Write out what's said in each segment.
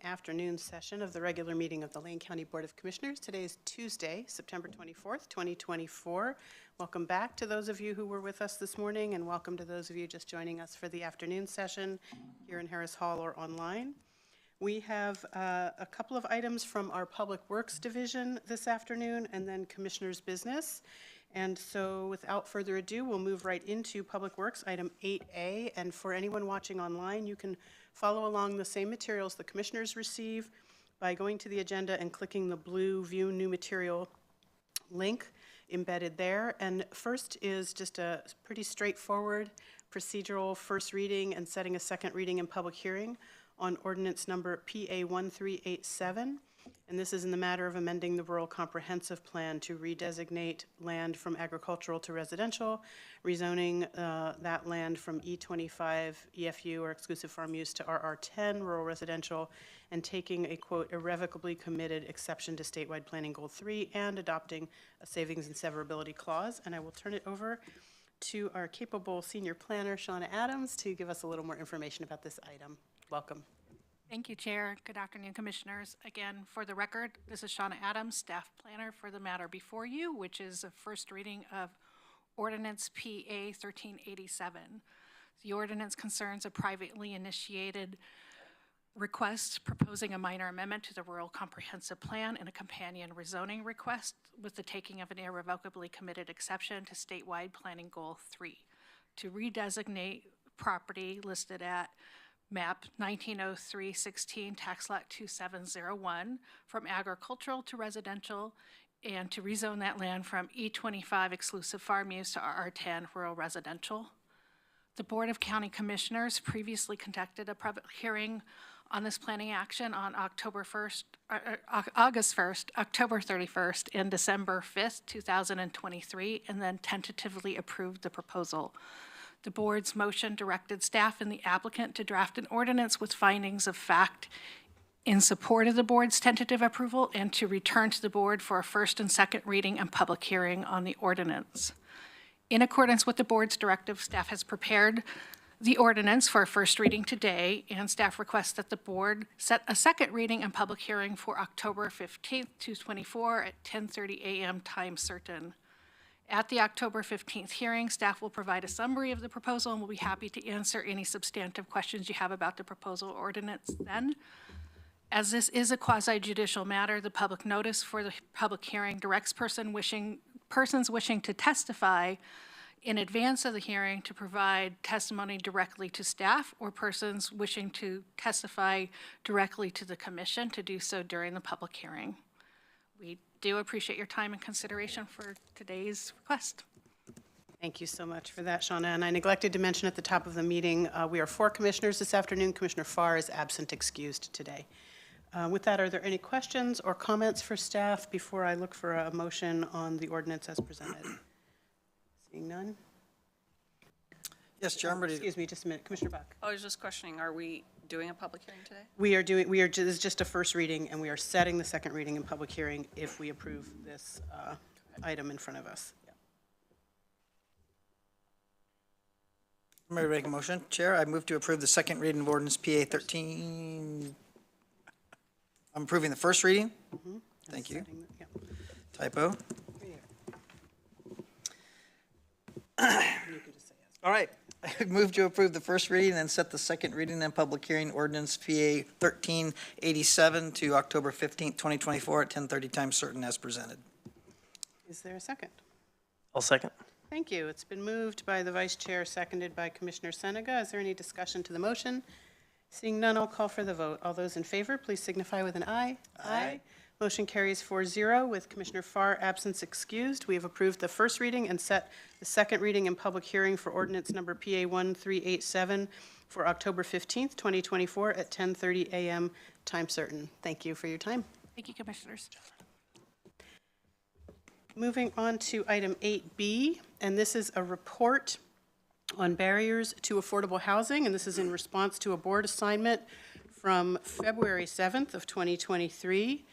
afternoon session of the regular meeting of the Lane County Board of Commissioners. Today is Tuesday, September 24th, 2024. Welcome back to those of you who were with us this morning, and welcome to those of you just joining us for the afternoon session here in Harris Hall or online. We have a couple of items from our Public Works Division this afternoon, and then Commissioners' business. And so without further ado, we'll move right into Public Works, item 8A. And for anyone watching online, you can follow along the same materials the commissioners receive by going to the agenda and clicking the blue View New Material link embedded there. And first is just a pretty straightforward procedural first reading and setting a second reading and public hearing on ordinance number PA 1387. And this is in the matter of amending the Rural Comprehensive Plan to redesignate land from agricultural to residential, rezoning that land from E25 EFU or exclusive farm use to RR10 rural residential, and taking a, quote, irrevocably committed exception to statewide planning goal 3 and adopting a savings and severability clause. And I will turn it over to our capable senior planner, Shauna Adams, to give us a little more information about this item. Welcome. Thank you, Chair. Good afternoon, Commissioners. Again, for the record, this is Shauna Adams, Staff Planner for the matter before you, which is a first reading of Ordinance PA 1387. The ordinance concerns a privately initiated request proposing a minor amendment to the Rural Comprehensive Plan and a companion rezoning request with the taking of an irrevocably committed exception to statewide planning goal 3 to redesignate property listed at map 1903-16, tax lot 2701, from agricultural to residential, and to rezone that land from E25 exclusive farm use to RR10 rural residential. The Board of County Commissioners previously conducted a public hearing on this planning action on August 1st, October 31st, and December 5th, 2023, and then tentatively approved the proposal. The board's motion directed staff and the applicant to draft an ordinance with findings of fact in support of the board's tentative approval and to return to the board for a first and second reading and public hearing on the ordinance. In accordance with the board's directive, staff has prepared the ordinance for a first reading today, and staff requests that the board set a second reading and public hearing for October 15th, 2024 at 10:30 a.m. time certain. At the October 15th hearing, staff will provide a summary of the proposal and will be happy to answer any substantive questions you have about the proposal ordinance then. As this is a quasi-judicial matter, the public notice for the public hearing directs persons wishing to testify in advance of the hearing to provide testimony directly to staff, or persons wishing to testify directly to the commission to do so during the public hearing. We do appreciate your time and consideration for today's request. Thank you so much for that, Shauna. And I neglected to mention at the top of the meeting, we are 4 commissioners this afternoon. Commissioner Farr is absent, excused today. With that, are there any questions or comments for staff before I look for a motion on the ordinance as presented? Seeing none? Yes, Chair, I'm ready. Excuse me, just a minute. Commissioner Buck. I was just questioning, are we doing a public hearing today? This is just a first reading, and we are setting the second reading and public hearing if we approve this item in front of us. Yeah. I'm ready to make a motion. Chair, I move to approve the second reading of ordinance PA 13. I'm approving the first reading. Mm-hmm. Thank you. Yeah. Typo. You can just say yes. All right. I move to approve the first reading and set the second reading and public hearing ordinance PA 1387 to October 15th, 2024 at 10:30 time certain as presented. Is there a second? I'll second. Thank you. It's been moved by the Vice Chair, seconded by Commissioner Senega. Is there any discussion to the motion? Seeing none, I'll call for the vote. All those in favor, please signify with an aye. Aye. Motion carries 4-0 with Commissioner Farr absence excused. We have approved the first reading and set the second reading and public hearing for ordinance number PA 1387 for October 15th, 2024 at 10:30 a.m. time certain. Thank you for your time. Thank you, Commissioners. Moving on to item 8B, and this is a report on barriers to affordable housing, and this is in response to a board assignment from February 7th of 2023.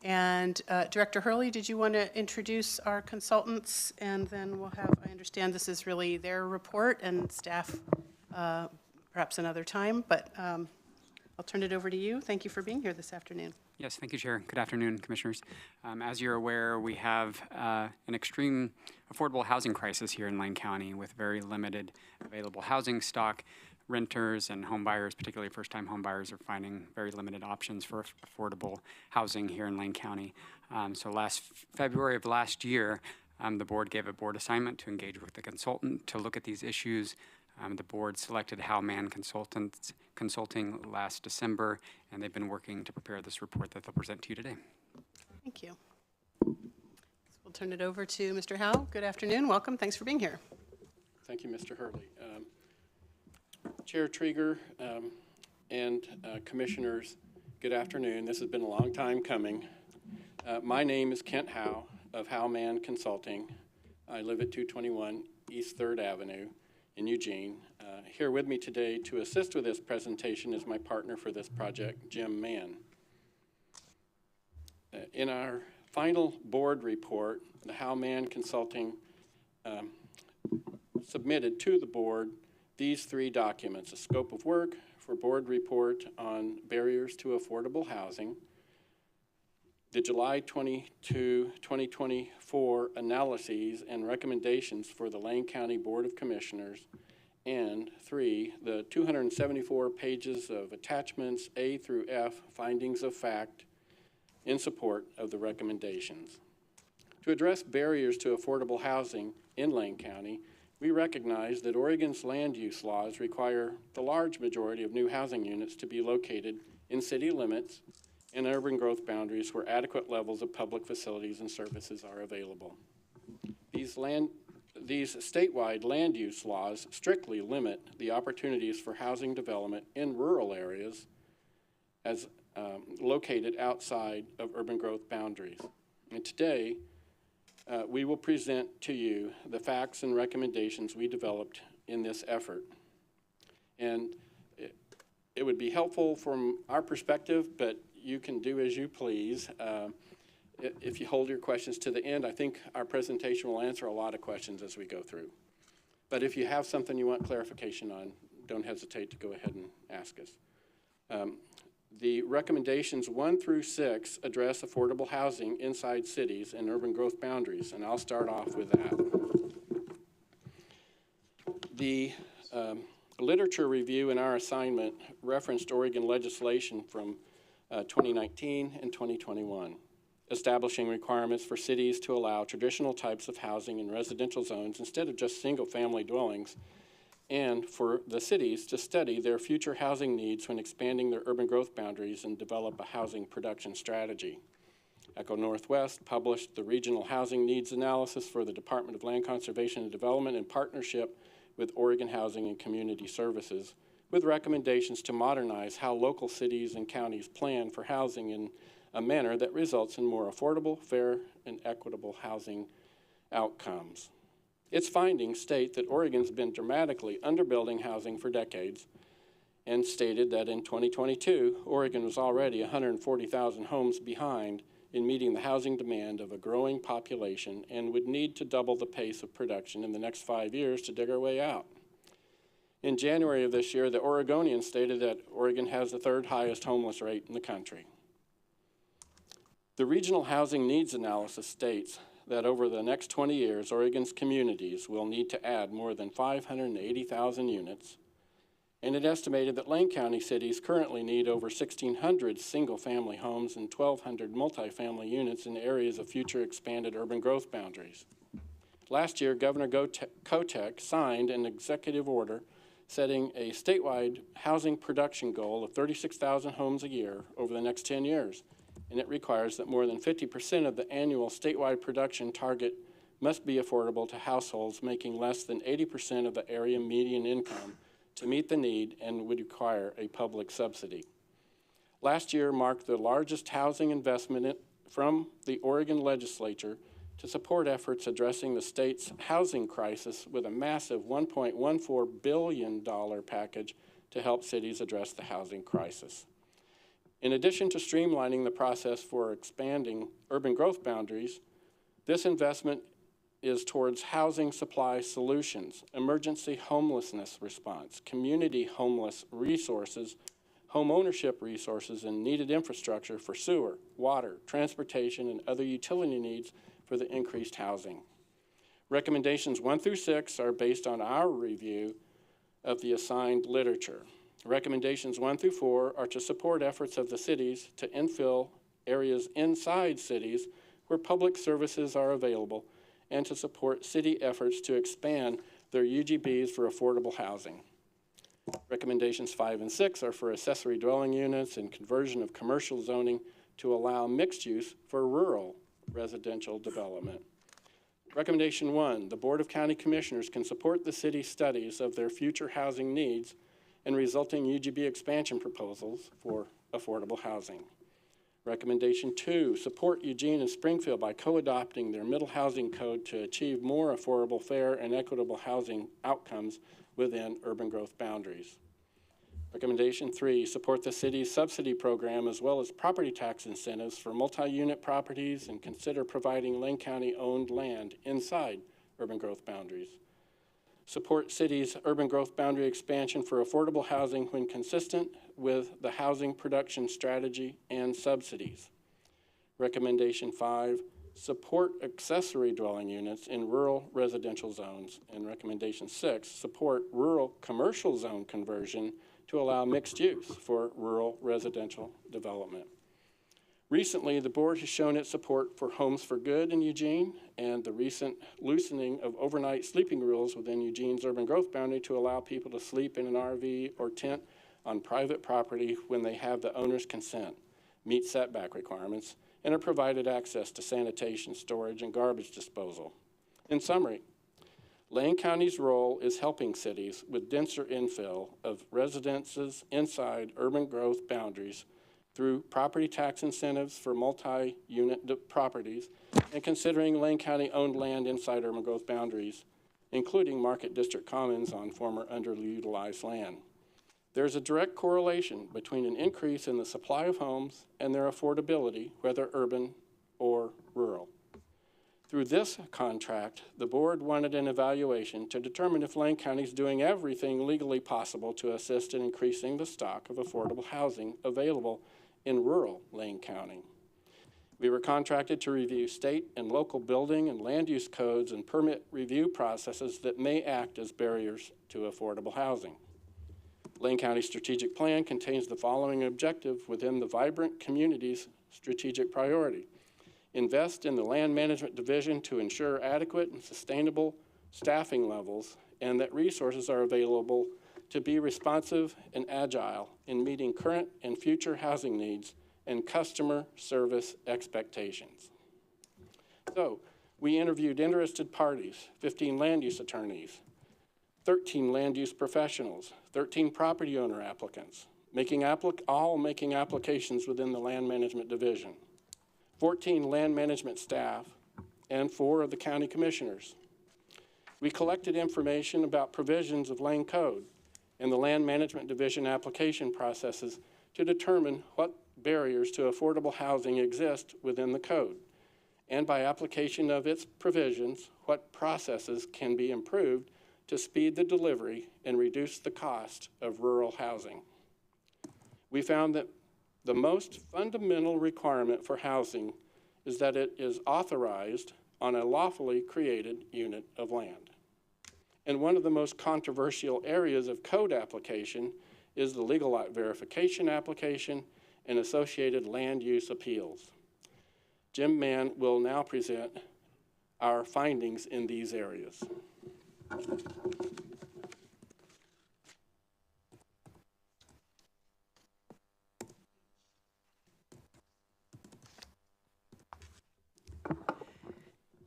And Director Hurley, did you want to introduce our consultants? And then we'll have, I understand this is really their report, and staff perhaps another time, but I'll turn it over to you. Thank you for being here this afternoon. Yes, thank you, Chair. Good afternoon, Commissioners. As you're aware, we have an extreme affordable housing crisis here in Lane County with very limited available housing stock. Renters and home buyers, particularly first-time home buyers, are finding very limited options for affordable housing here in Lane County. So last February of last year, the board gave a board assignment to engage with the consultant to look at these issues. The board selected Howe Mann Consulting last December, and they've been working to prepare this report that they'll present to you today. Thank you. We'll turn it over to Mr. Howe. Good afternoon. Welcome. Thanks for being here. Thank you, Mr. Hurley. Chair Trieger and Commissioners, good afternoon. This has been a long time coming. My name is Kent Howe of Howe Mann Consulting. I live at 221 East 3rd Avenue in Eugene. Here with me today to assist with this presentation is my partner for this project, Jim Mann. In our final board report, the Howe Mann Consulting submitted to the board these 3 documents: a scope of work for board report on barriers to affordable housing, the July 22, 2024 analyses and recommendations for the Lane County Board of Commissioners, and 3, the 274 pages of attachments A through F, findings of fact, in support of the recommendations. To address barriers to affordable housing in Lane County, we recognize that Oregon's land use laws require the large majority of new housing units to be located in city limits and urban growth boundaries where adequate levels of public facilities and services are available. These statewide land use laws strictly limit the opportunities for housing development in rural areas as located outside of urban growth boundaries. And today, we will present to you the facts and recommendations we developed in this effort. And it would be helpful from our perspective, but you can do as you please. If you hold your questions to the end, I think our presentation will answer a lot of questions as we go through. But if you have something you want clarification on, don't hesitate to go ahead and ask us. The recommendations 1 through 6 address affordable housing inside cities and urban growth boundaries, and I'll start off with that. The literature review in our assignment referenced Oregon legislation from 2019 and 2021, establishing requirements for cities to allow traditional types of housing in residential zones instead of just single-family dwellings, and for the cities to study their future housing needs when expanding their urban growth boundaries and develop a housing production strategy. Echo Northwest published the Regional Housing Needs Analysis for the Department of Land Conservation and Development in partnership with Oregon Housing and Community Services, with recommendations to modernize how local cities and counties plan for housing in a manner that results in more affordable, fair, and equitable housing outcomes. Its findings state that Oregon's been dramatically underbuilding housing for decades, and stated that in 2022, Oregon was already 140,000 homes behind in meeting the housing demand of a growing population and would need to double the pace of production in the next 5 years to dig our way out. In January of this year, the Oregonian stated that Oregon has the 3rd highest homeless rate in the country. The Regional Housing Needs Analysis states that over the next 20 years, Oregon's communities will need to add more than 580,000 units, and it estimated that Lane County cities currently need over 1,600 single-family homes and 1,200 multifamily units in areas of future expanded urban growth boundaries. Last year, Governor Kotek signed an executive order setting a statewide housing production goal of 36,000 homes a year over the next 10 years. And it requires that more than 50% of the annual statewide production target must be affordable to households making less than 80% of the area median income to meet the need and would require a public subsidy. Last year marked the largest housing investment from the Oregon legislature to support efforts addressing the state's housing crisis with a massive $1.14 billion package to help cities address the housing crisis. In addition to streamlining the process for expanding urban growth boundaries, this investment is towards housing supply solutions, emergency homelessness response, community homeless resources, home ownership resources, and needed infrastructure for sewer, water, transportation, and other utility needs for the increased housing. Recommendations 1 through 6 are based on our review of the assigned literature. Recommendations 1 through 4 are to support efforts of the cities to infill areas inside cities where public services are available and to support city efforts to expand their UGBs for affordable housing. Recommendations 5 and 6 are for accessory dwelling units and conversion of commercial zoning to allow mixed use for rural residential development. Recommendation 1, the Board of County Commissioners can support the city's studies of their future housing needs and resulting UGB expansion proposals for affordable housing. Recommendation 2, support Eugene and Springfield by co-adopting their middle housing code to achieve more affordable, fair, and equitable housing outcomes within urban growth boundaries. Recommendation 3, support the city's subsidy program as well as property tax incentives for multi-unit properties and consider providing Lane County-owned land inside urban growth boundaries. Support city's urban growth boundary expansion for affordable housing when consistent with the housing production strategy and subsidies. Recommendation 5, support accessory dwelling units in rural residential zones. And recommendation 6, support rural commercial zone conversion to allow mixed use for rural residential development. Recently, the board has shown its support for Homes for Good in Eugene and the recent loosening of overnight sleeping rules within Eugene's urban growth boundary to allow people to sleep in an RV or tent on private property when they have the owner's consent, meet setback requirements, and are provided access to sanitation, storage, and garbage disposal. In summary, Lane County's role is helping cities with denser infill of residences inside urban growth boundaries through property tax incentives for multi-unit properties and considering Lane County-owned land inside urban growth boundaries, including market district commons on former underutilized land. There's a direct correlation between an increase in the supply of homes and their affordability, whether urban or rural. Through this contract, the board wanted an evaluation to determine if Lane County is doing everything legally possible to assist in increasing the stock of affordable housing available in rural Lane County. We were contracted to review state and local building and land use codes and permit review processes that may act as barriers to affordable housing. Lane County's strategic plan contains the following objective within the vibrant community's strategic priority. Invest in the land management division to ensure adequate and sustainable staffing levels and that resources are available to be responsive and agile in meeting current and future housing needs and customer service expectations. So, we interviewed interested parties, 15 land use attorneys, 13 land use professionals, 13 property owner applicants, all making applications within the land management division, 14 land management staff, and 4 of the county commissioners. We collected information about provisions of Lane Code and the land management division application processes to determine what barriers to affordable housing exist within the code, and by application of its provisions, what processes can be improved to speed the delivery and reduce the cost of rural housing. We found that the most fundamental requirement for housing is that it is authorized on a lawfully created unit of land. And one of the most controversial areas of code application is the legal lot verification application and associated land use appeals. Jim Mann will now present our findings in these areas.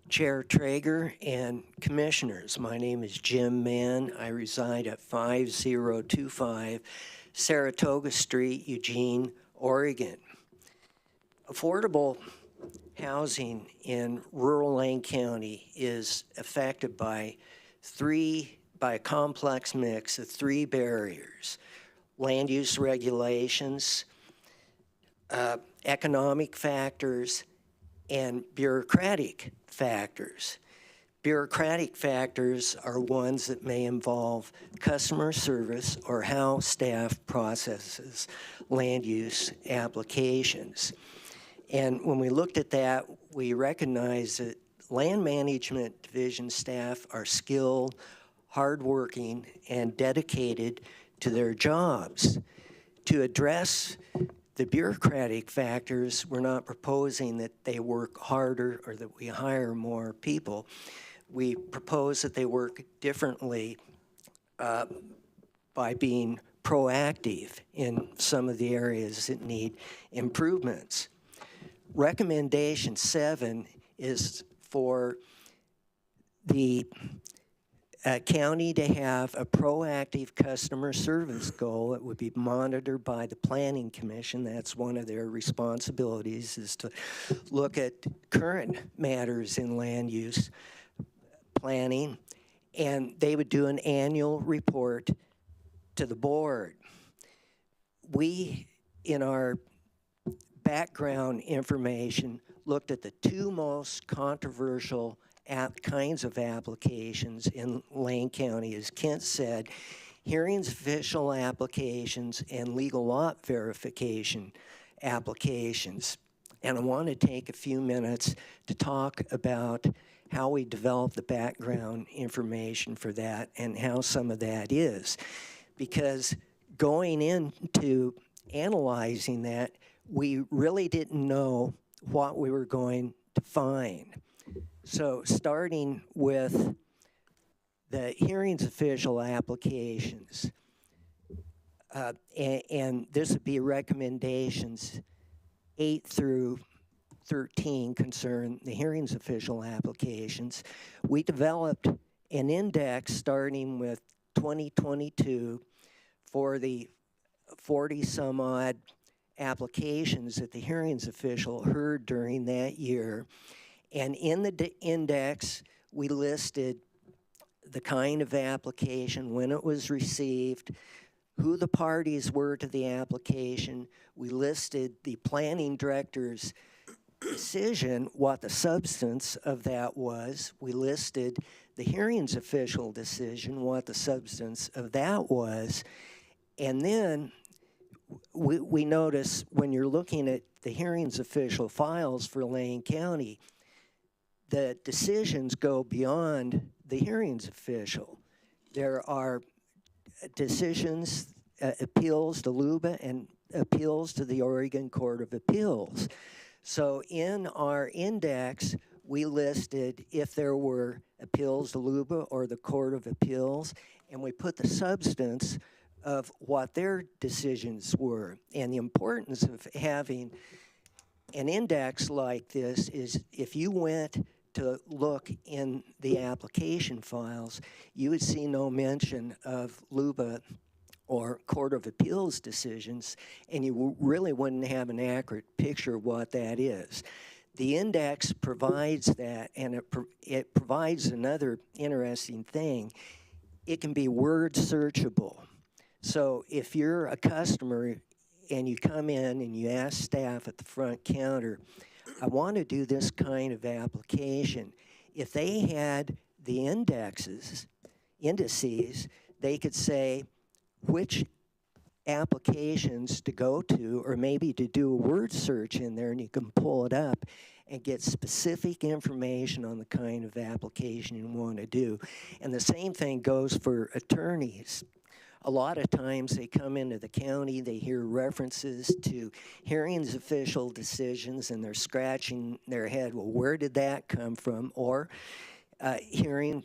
Chair Traeger and Commissioners, my name is Jim Mann. I reside at 5025 Saratoga Street, Eugene, Oregon. Affordable housing in rural Lane County is affected by a complex mix of 3 barriers: land use regulations, economic factors, and bureaucratic factors. Bureaucratic factors are ones that may involve customer service or how staff processes land use applications. And when we looked at that, we recognized that land management division staff are skilled, hardworking, and dedicated to their jobs. To address the bureaucratic factors, we're not proposing that they work harder or that we hire more people. We propose that they work differently by being proactive in some of the areas that need improvements. Recommendation 7 is for the county to have a proactive customer service goal that would be monitored by the Planning Commission. That's one of their responsibilities, is to look at current matters in land use planning, and they would do an annual report to the board. We, in our background information, looked at the 2 most controversial kinds of applications in Lane County. As Kent said, hearings official applications and legal lot verification applications. And I want to take a few minutes to talk about how we develop the background information for that and how some of that is. Because going into analyzing that, we really didn't know what we were going to find. So starting with the hearings official applications, and this would be recommendations 8 through 13 concern the hearings official applications. We developed an index starting with 2022 for the 40 some odd applications that the hearings official heard during that year. And in the index, we listed the kind of application, when it was received, who the parties were to the application. We listed the planning director's decision, what the substance of that was. We listed the hearings official decision, what the substance of that was. And then we notice when you're looking at the hearings official files for Lane County, the decisions go beyond the hearings official. There are decisions, appeals to LUBA and appeals to the Oregon Court of Appeals. So in our index, we listed if there were appeals to LUBA or the Court of Appeals, and we put the substance of what their decisions were. And the importance of having an index like this is if you went to look in the application files, you would see no mention of LUBA or Court of Appeals decisions, and you really wouldn't have an accurate picture of what that is. The index provides that, and it provides another interesting thing. It can be word searchable. So if you're a customer and you come in and you ask staff at the front counter, I want to do this kind of application. If they had the indices, they could say which applications to go to, or maybe to do a word search in there, and you can pull it up and get specific information on the kind of application you want to do. And the same thing goes for attorneys. A lot of times they come into the county, they hear references to hearings official decisions, and they're scratching their head, well, where did that come from? Or hearing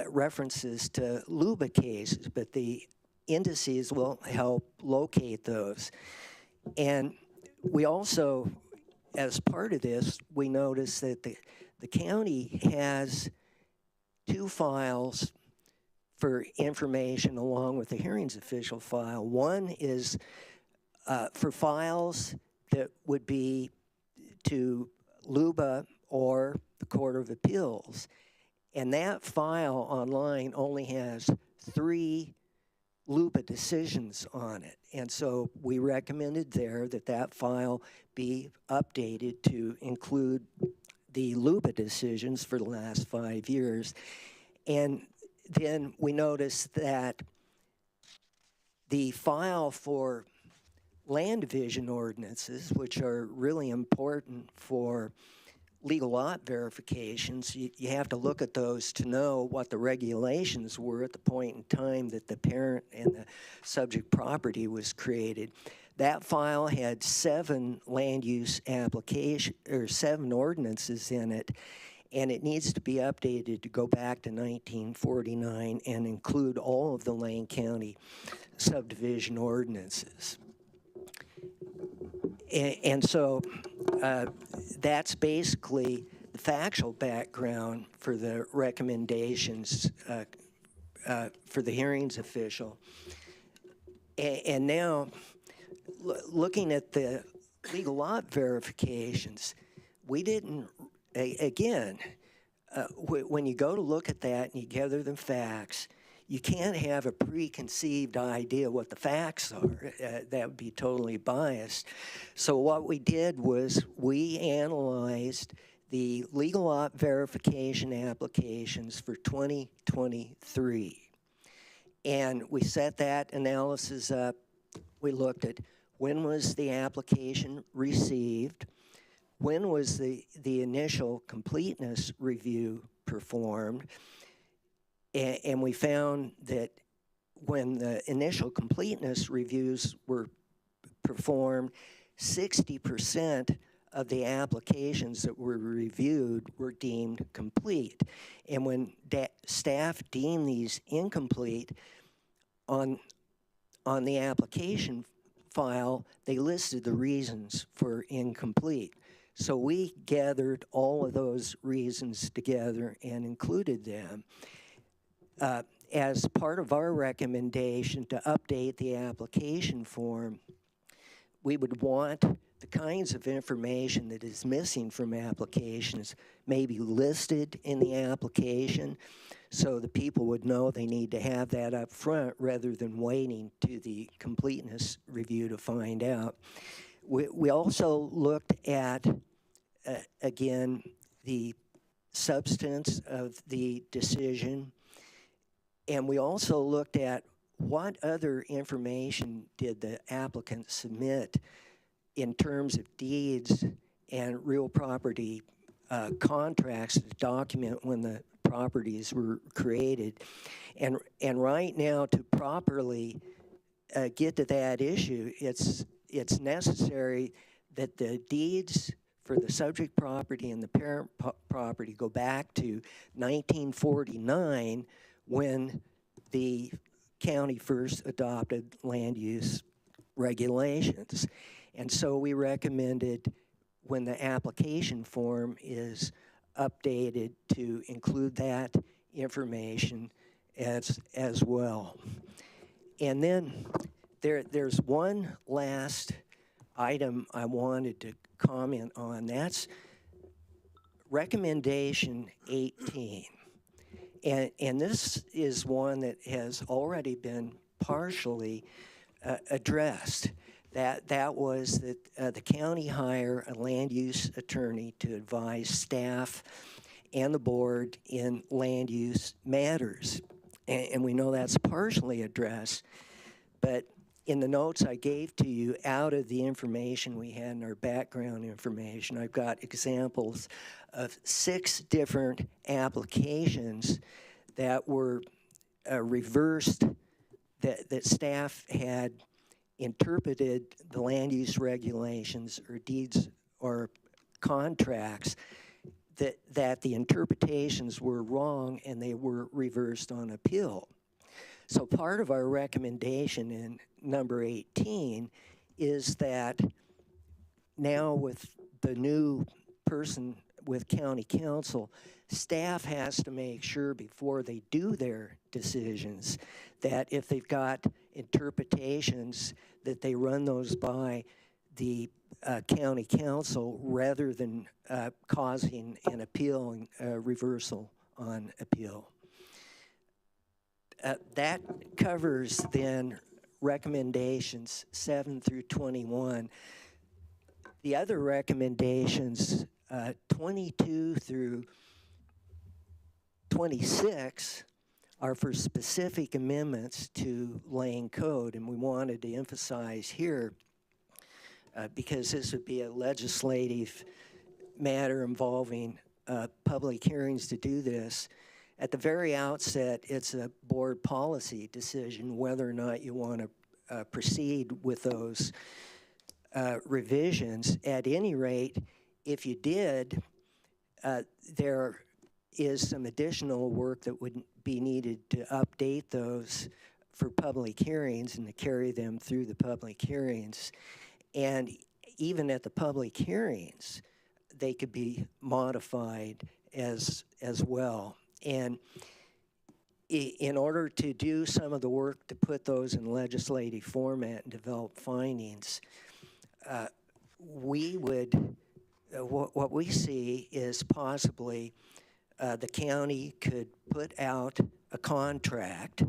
references to LUBA cases, but the indices will help locate those. And we also, as part of this, we noticed that the county has 2 files for information along with the hearings official file. One is for files that would be to LUBA or the Court of Appeals. And that file online only has 3 LUBA decisions on it. And so we recommended there that that file be updated to include the LUPA decisions for the last 5 years. And then we noticed that the file for land division ordinances, which are really important for legal lot verifications, you have to look at those to know what the regulations were at the point in time that the parent and the subject property was created. That file had 7 land use application, or 7 ordinances in it, and it needs to be updated to go back to 1949 and include all of the Lane County subdivision ordinances. And so that's basically the factual background for the recommendations for the hearings official. And now, looking at the legal lot verifications, we didn't, again, when you go to look at that and you gather the facts, you can't have a preconceived idea what the facts are. That would be totally biased. So what we did was we analyzed the legal lot verification applications for 2023. And we set that analysis up. We looked at when was the application received, when was the initial completeness review performed, and we found that when the initial completeness reviews were performed, 60% of the applications that were reviewed were deemed complete. And when staff deemed these incomplete, on the application file, they listed the reasons for incomplete. So we gathered all of those reasons together and included them. As part of our recommendation to update the application form, we would want the kinds of information that is missing from applications maybe listed in the application so the people would know they need to have that up front rather than waiting to the completeness review to find out. We also looked at, again, the substance of the decision, and we also looked at what other information did the applicant submit in terms of deeds and real property contracts to document when the properties were created. And right now, to properly get to that issue, it's necessary that the deeds for the subject property and the parent property go back to 1949 when the county first adopted land use regulations. And so we recommended when the application form is updated to include that information as well. And then there's one last item I wanted to comment on. That's recommendation 18. And this is one that has already been partially addressed. That was that the county hire a land use attorney to advise staff and the board in land use matters. And we know that's partially addressed, but in the notes I gave to you, out of the information we had in our background information, I've got examples of 6 different applications that were reversed, that staff had interpreted the land use regulations or deeds or contracts that the interpretations were wrong and they were reversed on appeal. So part of our recommendation in number 18 is that now with the new person with county council, staff has to make sure before they do their decisions that if they've got interpretations that they run those by the county council rather than causing an appeal and reversal on appeal. That covers then recommendations 7 through 21. The other recommendations 22 through 26 are for specific amendments to Lane Code, and we wanted to emphasize here, because this would be a legislative matter involving public hearings to do this. At the very outset, it's a board policy decision whether or not you want to proceed with those revisions. At any rate, if you did, there is some additional work that would be needed to update those for public hearings and to carry them through the public hearings. And even at the public hearings, they could be modified as well. And in order to do some of the work to put those in legislative format and develop findings, we would, what we see is possibly the county could put out a contract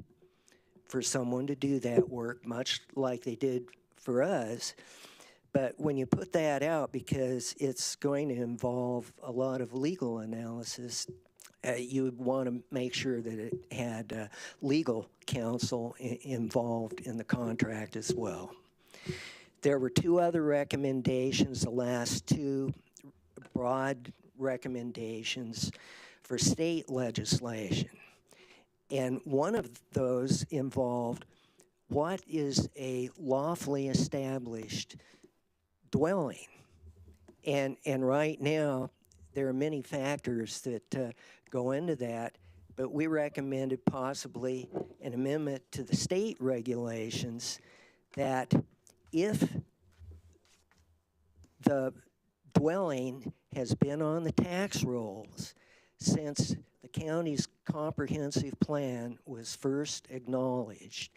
for someone to do that work, much like they did for us. But when you put that out, because it's going to involve a lot of legal analysis, you would want to make sure that it had legal counsel involved in the contract as well. There were two other recommendations, the last two broad recommendations for state legislation. And one of those involved what is a lawfully established dwelling. And right now, there are many factors that go into that, but we recommended possibly an amendment to the state regulations that if the dwelling has been on the tax rolls since the county's comprehensive plan was first acknowledged,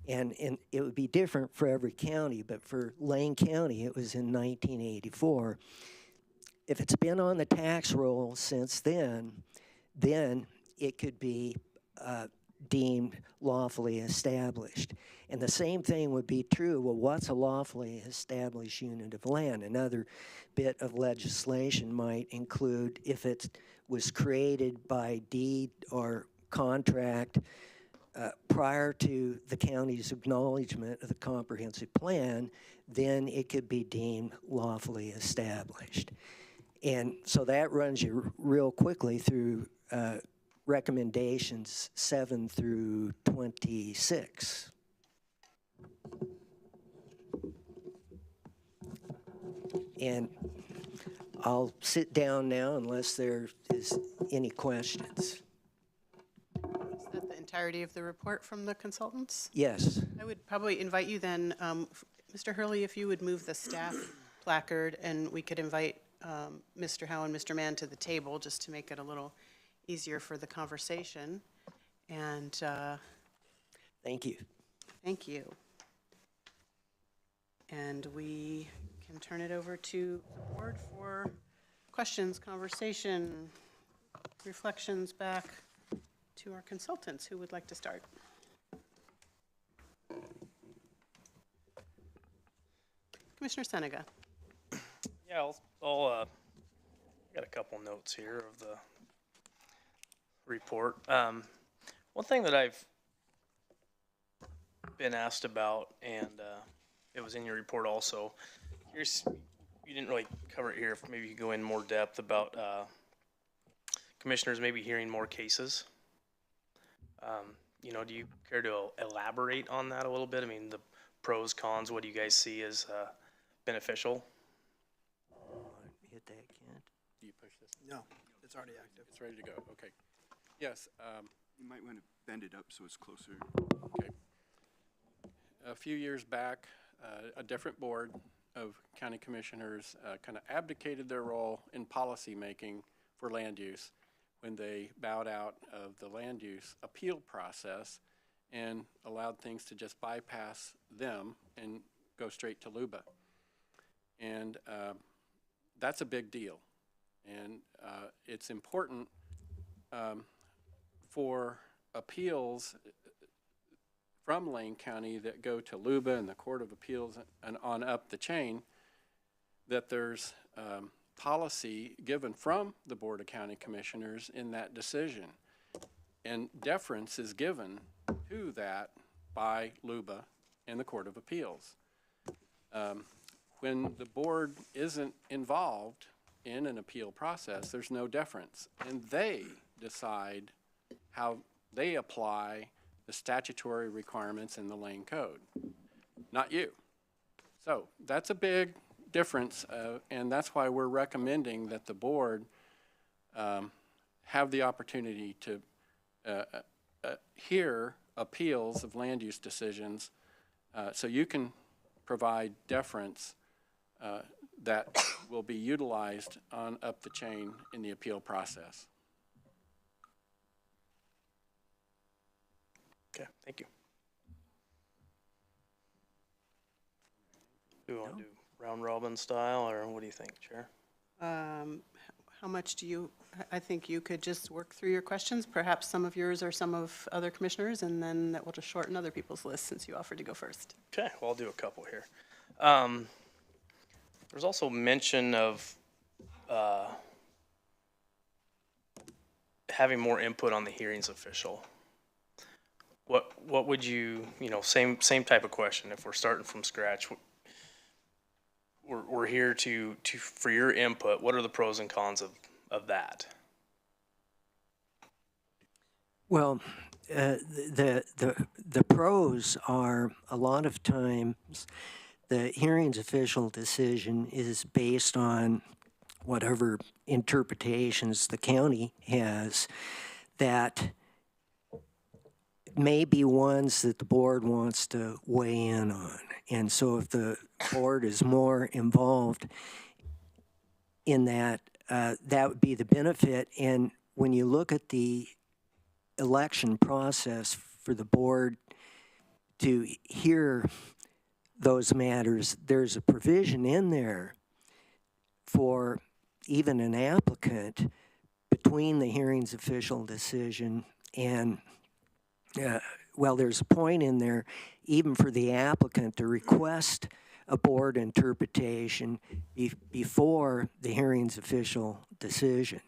and it would be different for every county, but for Lane County, it was in 1984. If it's been on the tax roll since then it could be deemed lawfully established. And the same thing would be true, well, what's a lawfully established unit of land? Another bit of legislation might include if it was created by deed or contract prior to the county's acknowledgement of the comprehensive plan, then it could be deemed lawfully established. And so that runs you real quickly through recommendations 7 through 26. And I'll sit down now unless there is any questions. Is that the entirety of the report from the consultants? Yes. I would probably invite you then, Mr. Hurley, if you would move the staff placard, and we could invite Mr. Howe and Mr. Mann to the table just to make it a little easier for the conversation. And Thank you. thank you. And we can turn it over to the board for questions, conversation, reflections back to our consultants. Who would like to start? Commissioner Senega. Yeah, I'll got a couple notes here of the report. One thing that I've been asked about, and it was in your report also, you didn't really cover it here. If maybe you could go in more depth about commissioners maybe hearing more cases. You know, do you care to elaborate on that a little bit? I mean, the pros, cons, what do you guys see as beneficial? Hit that, Kent. Do you push this? No, it's already active. It's ready to go, okay. Yes, You might want to bend it up so it's closer. okay. A few years back, a different board of county commissioners kind of abdicated their role in policy making for land use when they bowed out of the land use appeal process and allowed things to just bypass them and go straight to LUBA. And that's a big deal. And it's important for appeals from Lane County that go to LUBA and the Court of Appeals and on up the chain, that there's policy given from the Board of County Commissioners in that decision. And deference is given to that by LUBA and the Court of Appeals. When the board isn't involved in an appeal process, there's no deference. And they decide how they apply the statutory requirements in the Lane Code, not you. So that's a big difference, and that's why we're recommending that the board have the opportunity to hear appeals of land use decisions, so you can provide deference that will be utilized on up the chain in the appeal process. Okay, thank you. Do we want to do round robin style, or what do you think, Chair? How much do you, I think you could just work through your questions, perhaps some of yours or some of other commissioners, and then that will just shorten other people's list since you offered to go first. Okay, well, I'll do a couple here. There's also mention of having more input on the hearings official. What would you, same type of question, if we're starting from scratch, we're here to for your input, what are the pros and cons of that? Well, the pros are a lot of times the hearings official decision is based on whatever interpretations the county has that may be ones that the board wants to weigh in on. And so if the board is more involved in that, that would be the benefit. And when you look at the election process for the board to hear those matters, there's a provision in there for even an applicant between the hearings official decision and well, there's a point in there even for the applicant to request a board interpretation before the hearings official decision,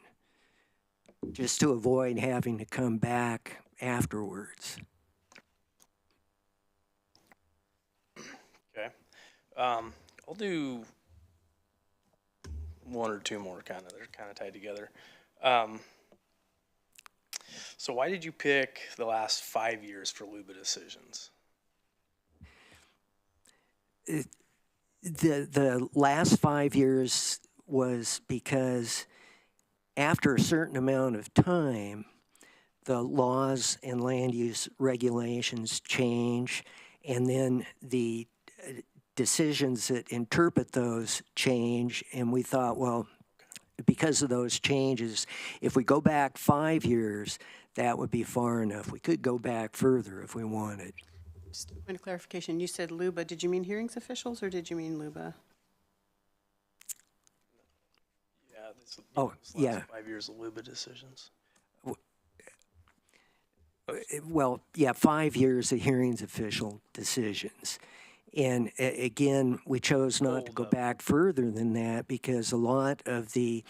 just to avoid having to come back afterwards. Okay. I'll do one or two more they're kind of tied together. So why did you pick the last 5 years for LUBA decisions? The last 5 years was because after a certain amount of time, the laws and land use regulations change, and then the decisions that interpret those change, and we thought, well, because of those changes, if we go back 5 years, that would be far enough. We could go back further if we wanted. Just a point of clarification, you said LUBA. Did you mean hearings officials or did you mean LUBA? Yeah, last 5 years of LUBA decisions. Well, yeah, 5 years of hearings official decisions. And again, we chose not to go back further than that because a lot of the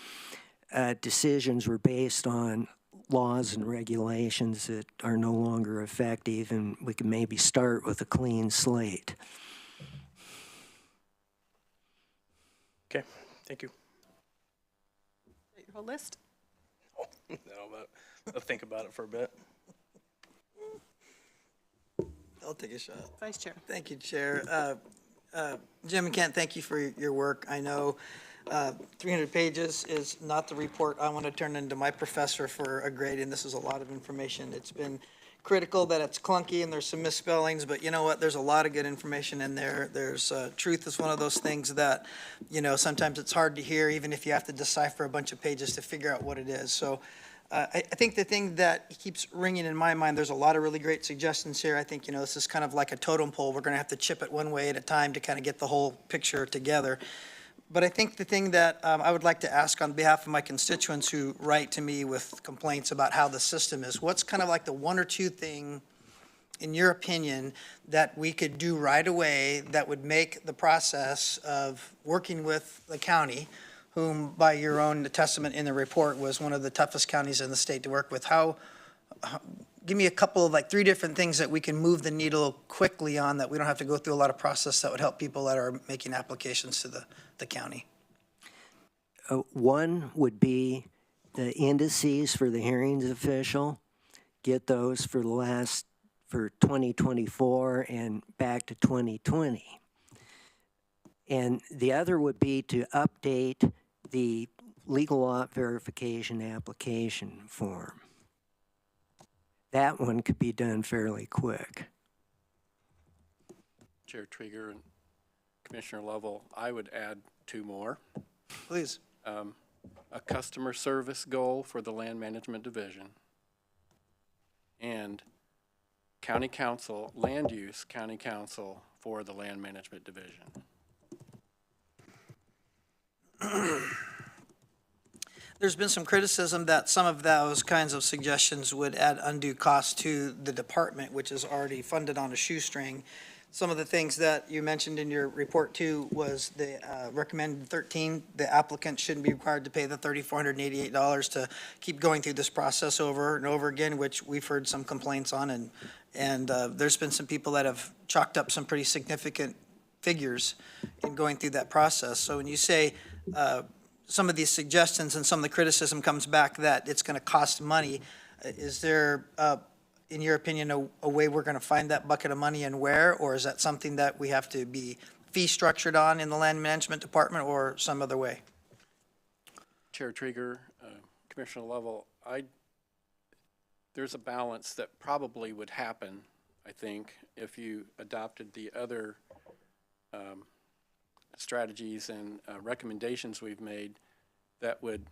decisions were based on laws and regulations that are no longer effective, and we can maybe start with a clean slate. Okay, thank you. Is that your whole list? No, but I'll think about it for a bit. I'll take a shot. Vice Chair. Thank you, Chair. Jim and Kent, thank you for your work. I know 300 pages is not the report I want to turn into my professor for a grade, and this is a lot of information. It's been critical that it's clunky and there's some misspellings, but you know what? There's a lot of good information in there. There's truth is one of those things that, sometimes it's hard to hear, even if you have to decipher a bunch of pages to figure out what it is. So I think the thing that keeps ringing in my mind, there's a lot of really great suggestions here. I think, this is kind of like a totem pole. We're going to have to chip it one way at a time to kind of get the whole picture together. But I think the thing that I would like to ask on behalf of my constituents who write to me with complaints about how the system is, what's kind of like the one or two thing, in your opinion, that we could do right away that would make the process of working with the county whom by your own testament in the report was one of the toughest counties in the state to work with. Give me a couple of like 3 different things that we can move the needle quickly on, that we don't have to go through a lot of process, that would help people that are making applications to the county. One would be the indices for the hearings official. Get those for 2024 and back to 2020. And the other would be to update the legal lot verification application form. That one could be done fairly quick. Chair Trigger and Commissioner Lovell, I would add 2 more. Please. A customer service goal for the Land Management Division, and County Council, Land Use County Council for the Land Management Division. There's been some criticism that some of those kinds of suggestions would add undue cost to the department, which is already funded on a shoestring. Some of the things that you mentioned in your report too was the recommended 13, the applicant shouldn't be required to pay the $3,488 to keep going through this process over and over again, which we've heard some complaints on, and there's been some people that have chalked up some pretty significant figures in going through that process. So when you say some of these suggestions and some of the criticism comes back that it's going to cost money, is there, in your opinion, a way we're going to find that bucket of money, and where? Or is that something that we have to be fee structured on in the Land Management Department, or some other way? Chair Trigger, Commissioner Lovell, there's a balance that probably would happen, I think, if you adopted the other strategies and recommendations we've made, that would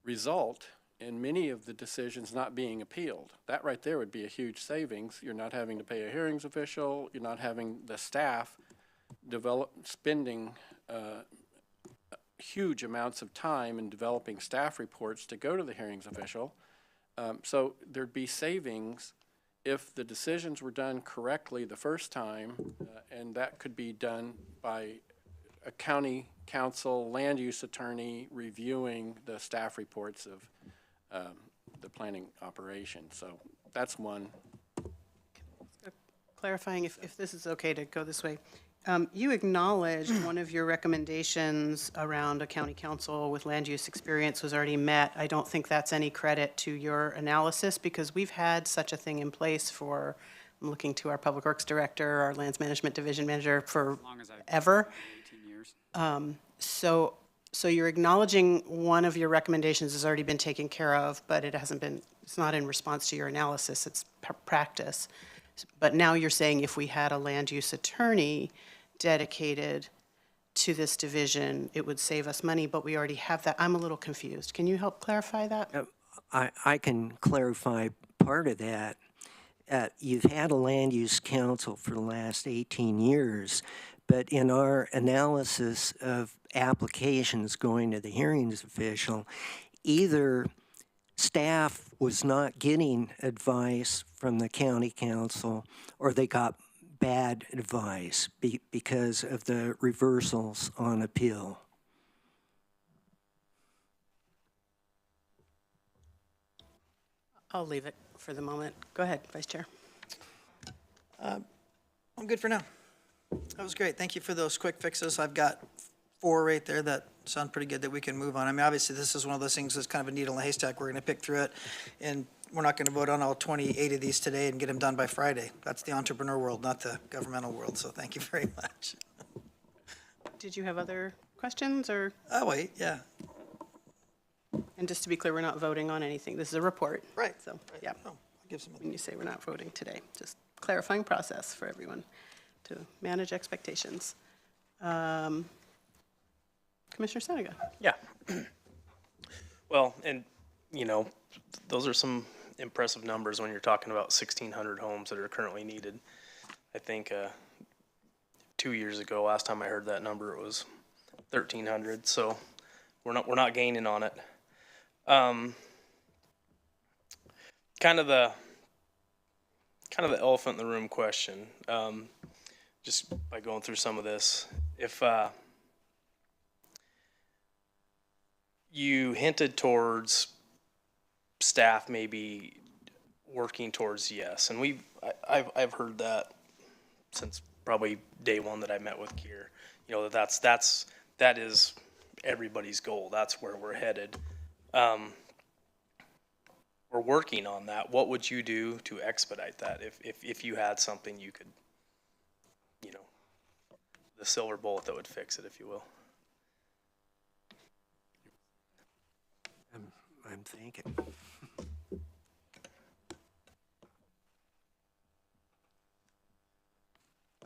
result in many of the decisions not being appealed. That right there would be a huge savings. You're not having to pay a hearings official. You're not having the staff spending huge amounts of time in developing staff reports to go to the hearings official. So there'd be savings if the decisions were done correctly the first time, and that could be done by a county council land use attorney reviewing the staff reports of the planning operation. So that's one. Clarifying, if this is okay to go this way, you acknowledged one of your recommendations around a county council with land use experience was already met. I don't think that's any credit to your analysis, because we've had such a thing in place for, I'm looking to our Public Works Director, our Lands Management Division Manager, for As long as I've ever. 18 years. So you're acknowledging one of your recommendations has already been taken care of, but it's not in response to your analysis, it's practice. But now you're saying if we had a land use attorney dedicated to this division, it would save us money, but we already have that. I'm a little confused. Can you help clarify that? I can clarify part of that. You've had a land use council for the last 18 years, but in our analysis of applications going to the hearings official, either staff was not getting advice from the county council, or they got bad advice because of the reversals on appeal. I'll leave it for the moment. Go ahead, Vice Chair. I'm good for now. That was great. Thank you for those quick fixes. I've got 4 right there that sound pretty good that we can move on. I mean, obviously, this is one of those things that's kind of a needle in a haystack. We're going to pick through it, and we're not going to vote on all 28 of these today and get them done by Friday. That's the entrepreneur world, not the governmental world, so thank you very much. Did you have other questions, or? Oh, wait, yeah. And just to be clear, we're not voting on anything. This is a report. Right. So, yeah, Oh, I'll give some. when you say we're not voting today, just clarifying process for everyone to manage expectations. Commissioner Seneca. Yeah. Well, and, those are some impressive numbers when you're talking about 1,600 homes that are currently needed. I think 2 years ago, last time I heard that number, it was 1,300. So we're not gaining on it. Kind of the elephant in the room question. Just by going through some of this, if you hinted towards staff maybe working towards yes, and I've heard that since probably day one that I met with Kier. You know, that is everybody's goal. That's where we're headed. We're working on that. What would you do to expedite that if you had something you could, you know, the silver bullet that would fix it, if you will? I'm thinking.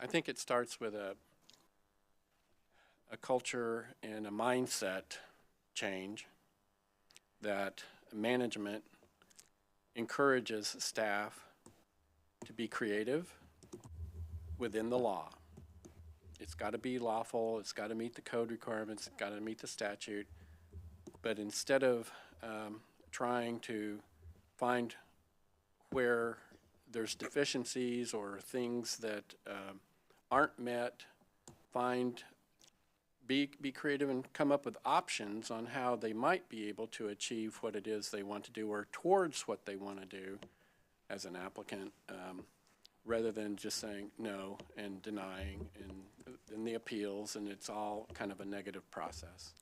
I think it starts with a culture and a mindset change that management encourages staff to be creative within the law. It's got to be lawful, it's got to meet the code requirements, it's got to meet the statute. But instead of trying to find where there's deficiencies or things that aren't met, be creative and come up with options on how they might be able to achieve what it is they want to do or towards what they want to do as an applicant, rather than just saying no and denying and the appeals, and it's all kind of a negative process.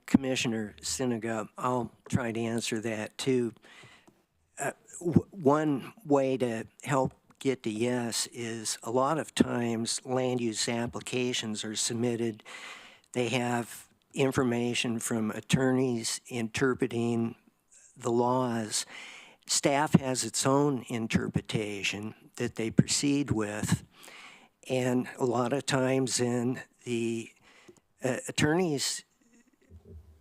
Commissioner Sinega, I'll try to answer that too. One way to help get to yes is a lot of times land use applications are submitted. They have information from attorneys interpreting the laws. Staff has its own interpretation that they proceed with. And a lot of times in the attorneys'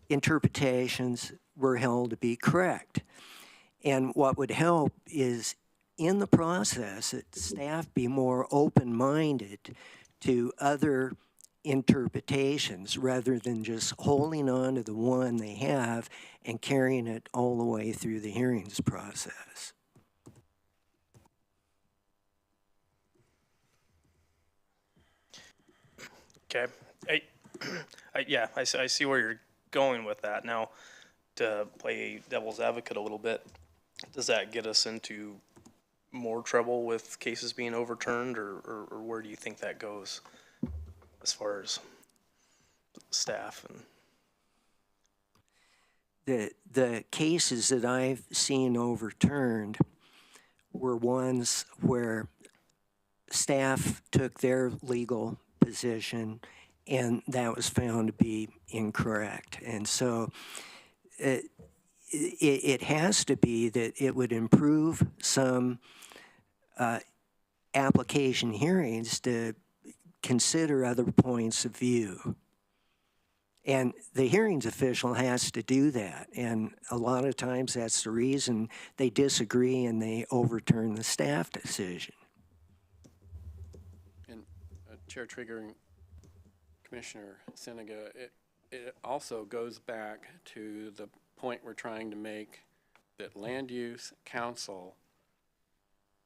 interpretations were held to be correct. And what would help is in the process that staff be more open-minded to other interpretations rather than just holding on to the one they have and carrying it all the way through the hearings process. Okay. I see where you're going with that. Now, to play devil's advocate a little bit, does that get us into more trouble with cases being overturned, or where do you think that goes as far as staff? And the cases that I've seen overturned were ones where staff took their legal position and that was found to be incorrect. And so it has to be that it would improve some application hearings to consider other points of view. And the hearings official has to do that. And a lot of times that's the reason they disagree and they overturn the staff decision. And Chair Trigger and Commissioner Sinega, it also goes back to the point we're trying to make that land use council,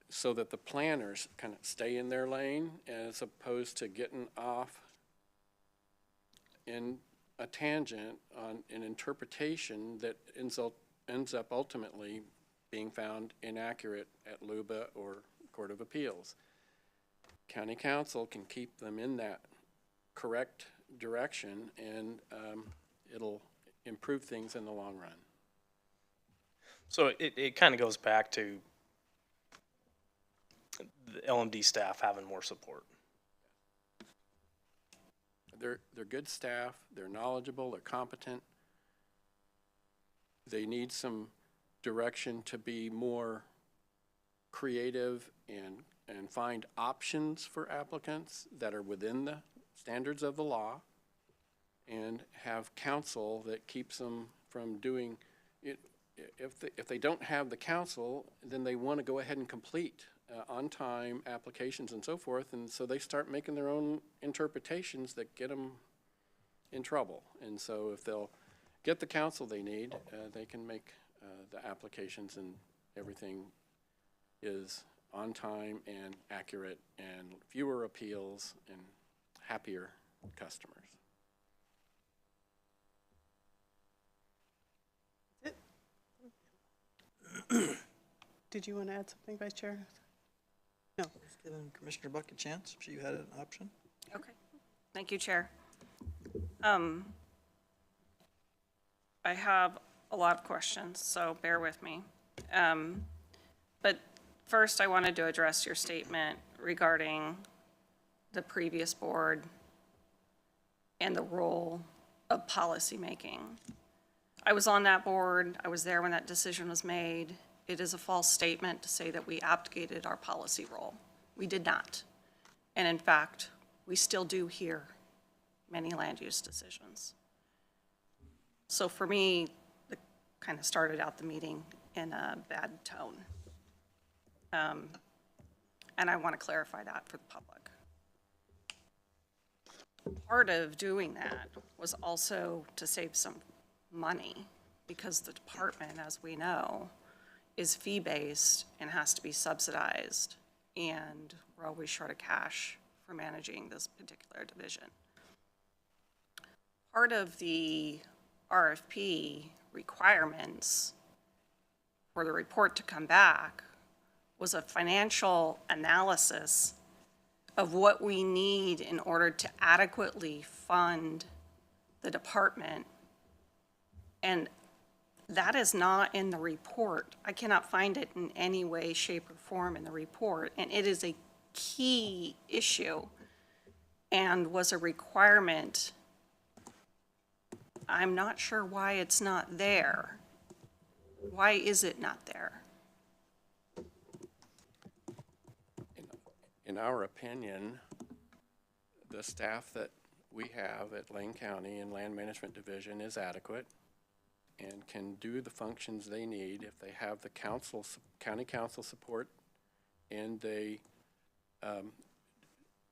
so that the planners kind of stay in their lane as opposed to getting off in a tangent on an interpretation that ends up ultimately being found inaccurate at LUBA or Court of Appeals. County Council can keep them in that correct direction, and it'll improve things in the long run. so it kind of goes back to the LMD staff having more support. They're good staff, they're knowledgeable, they're competent. They need some direction to be more creative and find options for applicants that are within the standards of the law, and have counsel that keeps them from doing it. If they don't have the counsel, then they want to go ahead and complete on-time applications and so forth, and so they start making their own interpretations that get them in trouble. And so if they'll get the counsel they need, they can make the applications, and everything is on time and accurate, and fewer appeals and happier customers. Did you want to add something, Vice Chair? No. Giving Commissioner Buck a chance, if you had an option. Okay. Thank you, Chair. I have a lot of questions, so bear with me. But first, I wanted to address your statement regarding the previous board and the role of policymaking. I was on that board. I was there when that decision was made. It is a false statement to say that we abdicated our policy role. We did not. And in fact, we still do hear many land use decisions. So for me, it kind of started out the meeting in a bad tone. And I want to clarify that for the public. Part of doing that was also to save some money, because the department, as we know, is fee-based and has to be subsidized, and we're always short of cash for managing this particular division. Part of the RFP requirements for the report to come back was a financial analysis of what we need in order to adequately fund the department. And that is not in the report. I cannot find it in any way, shape, or form in the report. And it is a key issue and was a requirement. I'm not sure why it's not there. Why is it not there? In our opinion, the staff that we have at Lane County and Land Management Division is adequate and can do the functions they need if they have the council, county council support, and they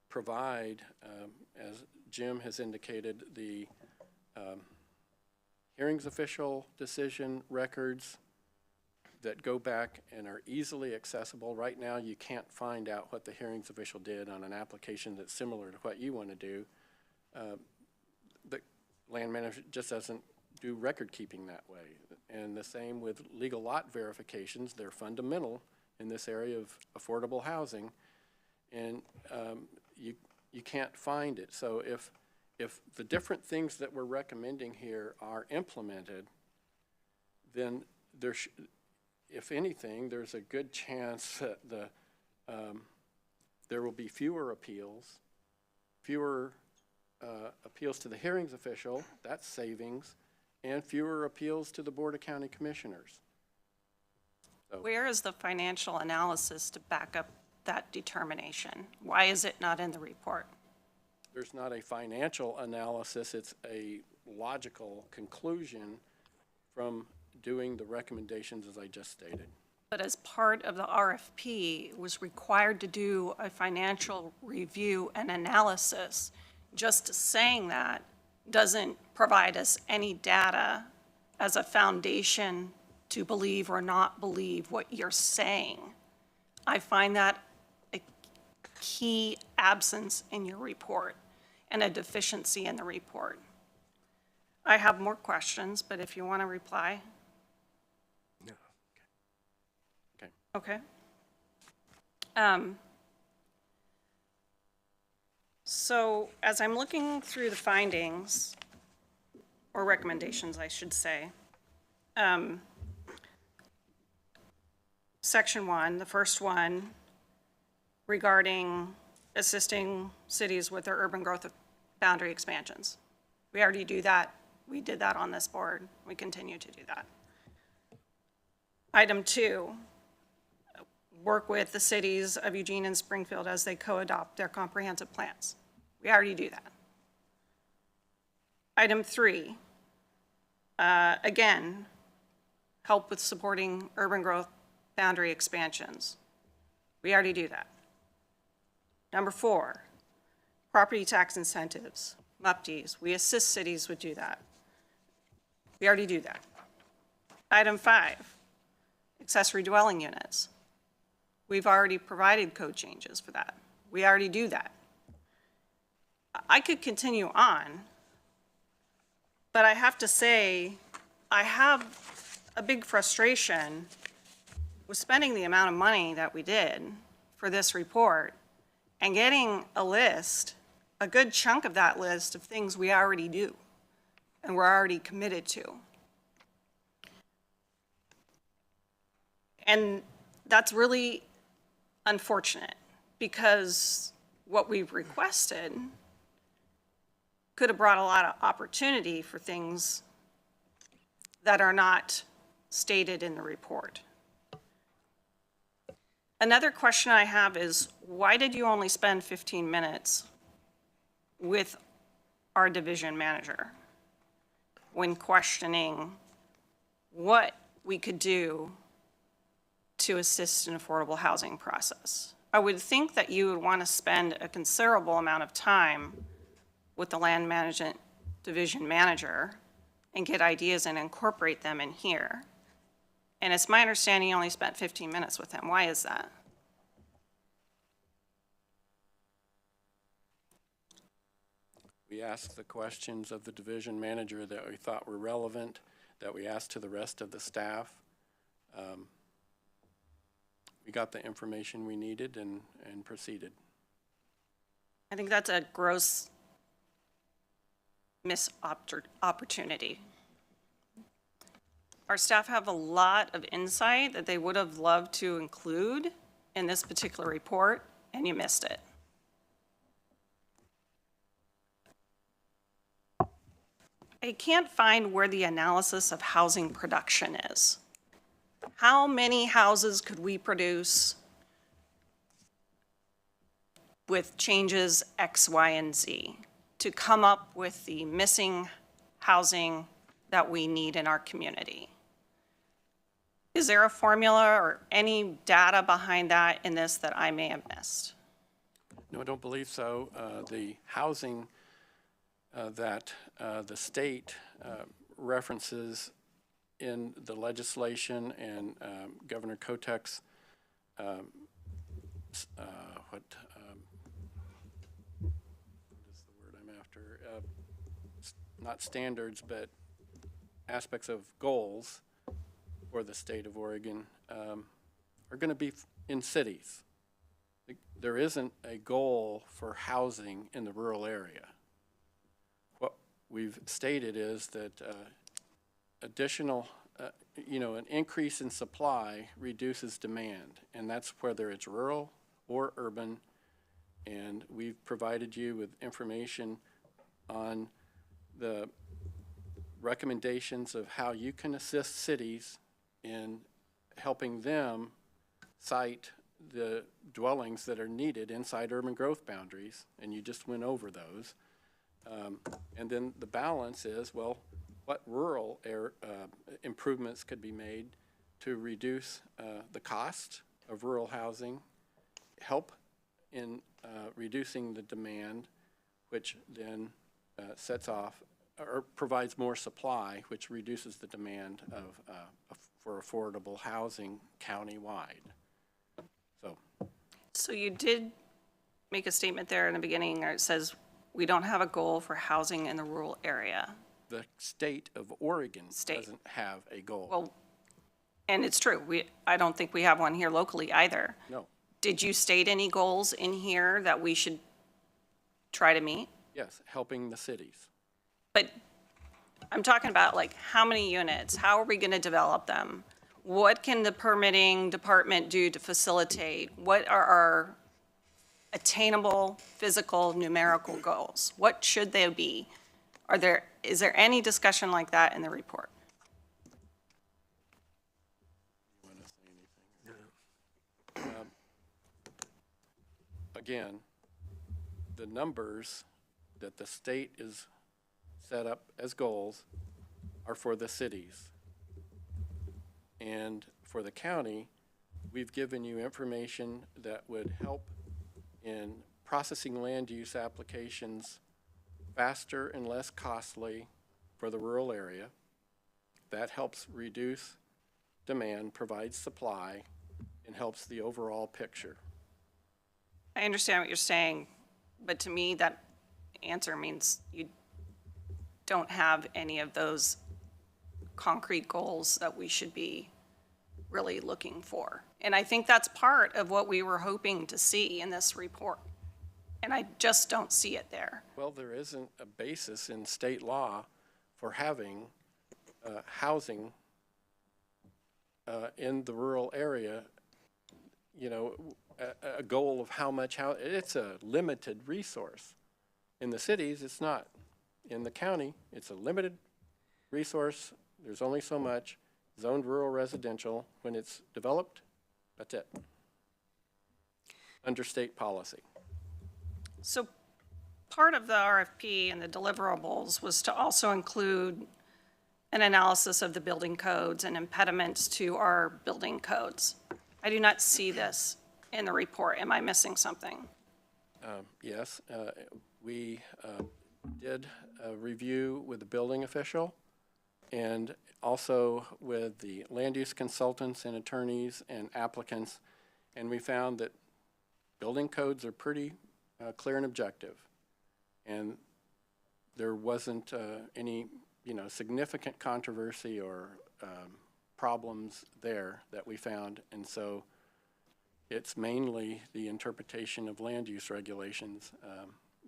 provide, as Jim has indicated, the hearings official decision records that go back and are easily accessible. Right now, you can't find out what the hearings official did on an application that's similar to what you want to do. The land manager just doesn't do record keeping that way. And the same with legal lot verifications. They're fundamental in this area of affordable housing, and you can't find it. So if the different things that we're recommending here are implemented, then if anything, there's a good chance that there will be fewer appeals to the hearings official, that's savings, and fewer appeals to the Board of County Commissioners. So, Where is the financial analysis to back up that determination? Why is it not in the report? there's not a financial analysis, it's a logical conclusion from doing the recommendations as I just stated. But as part of the RFP, it was required to do a financial review and analysis. Just saying that doesn't provide us any data as a foundation to believe or not believe what you're saying. I find that a key absence in your report and a deficiency in the report. I have more questions, but if you want to reply. No. Okay. Okay. So as I'm looking through the findings, or recommendations, I should say, Section 1, the first one, regarding assisting cities with their urban growth boundary expansions. We already do that. We did that on this board. We continue to do that. Item 2, work with the cities of Eugene and Springfield as they co-adopt their comprehensive plans. We already do that. Item 3, again, help with supporting urban growth boundary expansions. We already do that. Number 4, property tax incentives, MUPTs. We assist cities with do that. We already do that. Item 5, accessory dwelling units. We've already provided code changes for that. We already do that. I could continue on, but I have to say, I have a big frustration with spending the amount of money that we did for this report and getting a list, a good chunk of that list of things we already do and we're already committed to. And that's really unfortunate because what we've requested could have brought a lot of opportunity for things that are not stated in the report. Another question I have is, why did you only spend 15 minutes with our division manager when questioning what we could do to assist in affordable housing process? I would think that you would want to spend a considerable amount of time with the land management division manager and get ideas and incorporate them in here. And it's my understanding you only spent 15 minutes with him. Why is that? We asked the questions of the division manager that we thought were relevant, that we asked to the rest of the staff. We got the information we needed and proceeded. I think that's a gross missed opportunity. Our staff have a lot of insight that they would have loved to include in this particular report, and you missed it. I can't find where the analysis of housing production is. How many houses could we produce with changes X, Y, and Z to come up with the missing housing that we need in our community? Is there a formula or any data behind that in this that I may have missed? No, I don't believe so. The housing that the state references in the legislation and Governor Kotek's what is the word I'm after? Not standards, but aspects of goals for the state of Oregon are going to be in cities. There isn't a goal for housing in the rural area. What we've stated is that additional, an increase in supply reduces demand, and that's whether it's rural or urban. And we've provided you with information on the recommendations of how you can assist cities in helping them site the dwellings that are needed inside urban growth boundaries, and you just went over those. And then the balance is, well, what rural improvements could be made to reduce the cost of rural housing, help in reducing the demand, which then sets off or provides more supply, which reduces the demand for affordable housing countywide. So you did make a statement there in the beginning where it says we don't have a goal for housing in the rural area. The state of Oregon State. doesn't have a goal. Well, and it's true. I don't think we have one here locally either. No. Did you state any goals in here that we should try to meet? Yes, helping the cities. But I'm talking about like how many units? How are we going to develop them? What can the permitting department do to facilitate? What are our attainable physical numerical goals? What should they be? Is there any discussion like that in the report? You want to say anything? Again, the numbers that the state is set up as goals are for the cities. And for the county, we've given you information that would help in processing land use applications faster and less costly for the rural area. That helps reduce demand, provides supply, and helps the overall picture. I understand what you're saying, but to me, that answer means you don't have any of those concrete goals that we should be really looking for. And I think that's part of what we were hoping to see in this report. And I just don't see it there. Well, there isn't a basis in state law for having housing in the rural area, you know, a goal of how much it's a limited resource. In the cities, it's not. In the county, it's a limited resource. There's only so much. Zoned rural residential, when it's developed, that's it. Under state policy. So part of the RFP and the deliverables was to also include an analysis of the building codes and impediments to our building codes. I do not see this in the report. Am I missing something? Yes, we did a review with the building official and also with the land use consultants and attorneys and applicants, and we found that building codes are pretty clear and objective. And there wasn't any, you know, significant controversy or problems there that we found. And so it's mainly the interpretation of land use regulations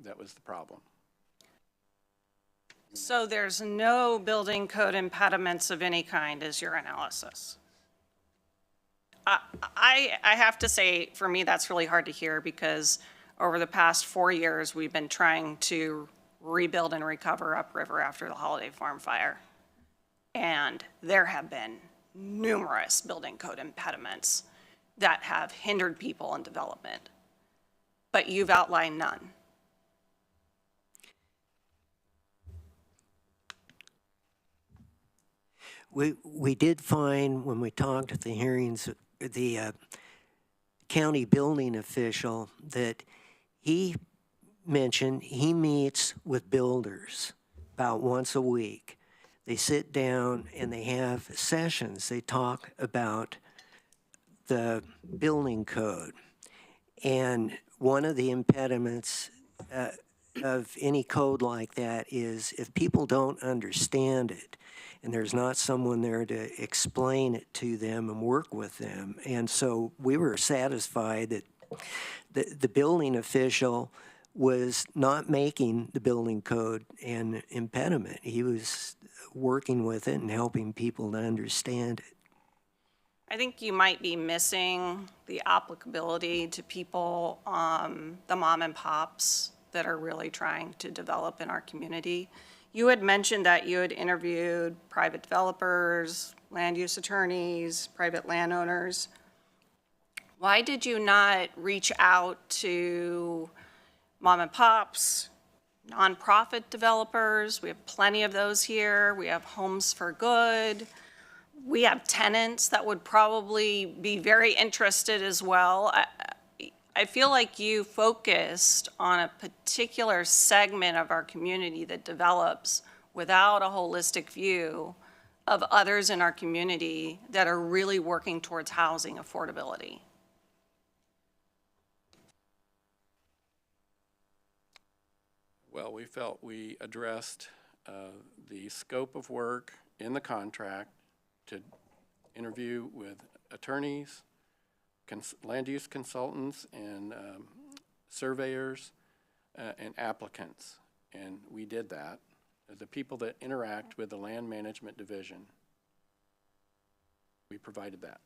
that was the problem. So there's no building code impediments of any kind is your analysis? I have to say, for me, that's really hard to hear because over the past 4 years, we've been trying to rebuild and recover upriver after the Holiday Farm fire. And there have been numerous building code impediments that have hindered people in development. But you've outlined none. We did find when we talked at the hearings, the county building official, that he mentioned he meets with builders about once a week. They sit down and they have sessions. They talk about the building code. And one of the impediments of any code like that is if people don't understand it, and there's not someone there to explain it to them and work with them. And so we were satisfied that the building official was not making the building code an impediment. He was working with it and helping people to understand it. I think you might be missing the applicability to people, the mom and pops that are really trying to develop in our community. You had mentioned that you had interviewed private developers, land use attorneys, private landowners. Why did you not reach out to mom and pops, nonprofit developers? We have plenty of those here. We have Homes for Good. We have tenants that would probably be very interested as well. I feel like you focused on a particular segment of our community that develops without a holistic view of others in our community that are really working towards housing affordability. Well, we felt we addressed the scope of work in the contract to interview with attorneys, land use consultants, and surveyors and applicants. And we did that. The people that interact with the land management division, we provided that.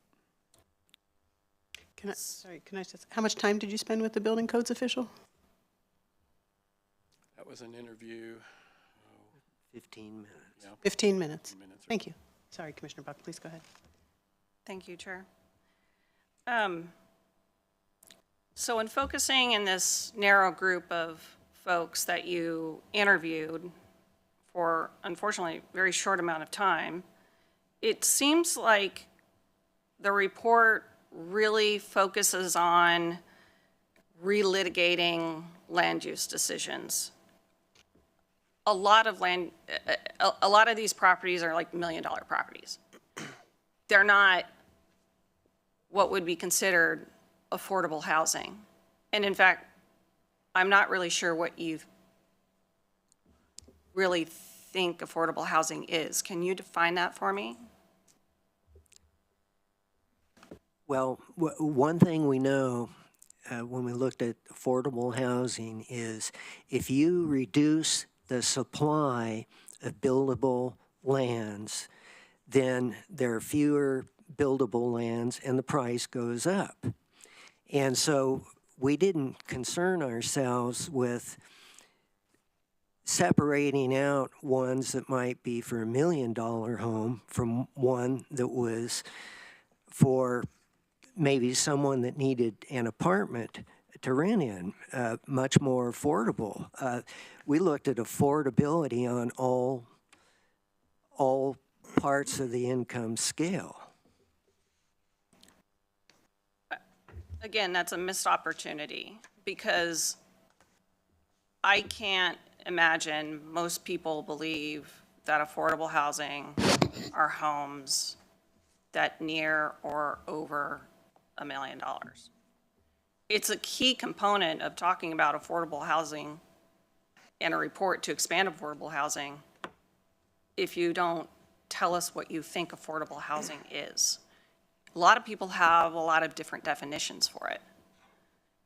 Can I just, how much time did you spend with the building codes official? That was an interview. 15 minutes. Yeah, 15 minutes. 15 minutes or Thank you. Sorry, Commissioner Buck, please go ahead. Thank you, Chair. So in focusing in this narrow group of folks that you interviewed for, unfortunately, a very short amount of time, it seems like the report really focuses on relitigating land use decisions. A lot of these properties are like $1 million properties. They're not what would be considered affordable housing. And in fact, I'm not really sure what you really think affordable housing is. Can you define that for me? Well, one thing we know when we looked at affordable housing is if you reduce the supply of buildable lands, then there are fewer buildable lands and the price goes up. And so we didn't concern ourselves with separating out ones that might be for $1 million home from one that was for maybe someone that needed an apartment to rent in, much more affordable. We looked at affordability on all parts of the income scale. Again, that's a missed opportunity because I can't imagine most people believe that affordable housing are homes that near or over $1 million. It's a key component of talking about affordable housing and a report to expand affordable housing if you don't tell us what you think affordable housing is. A lot of people have a lot of different definitions for it.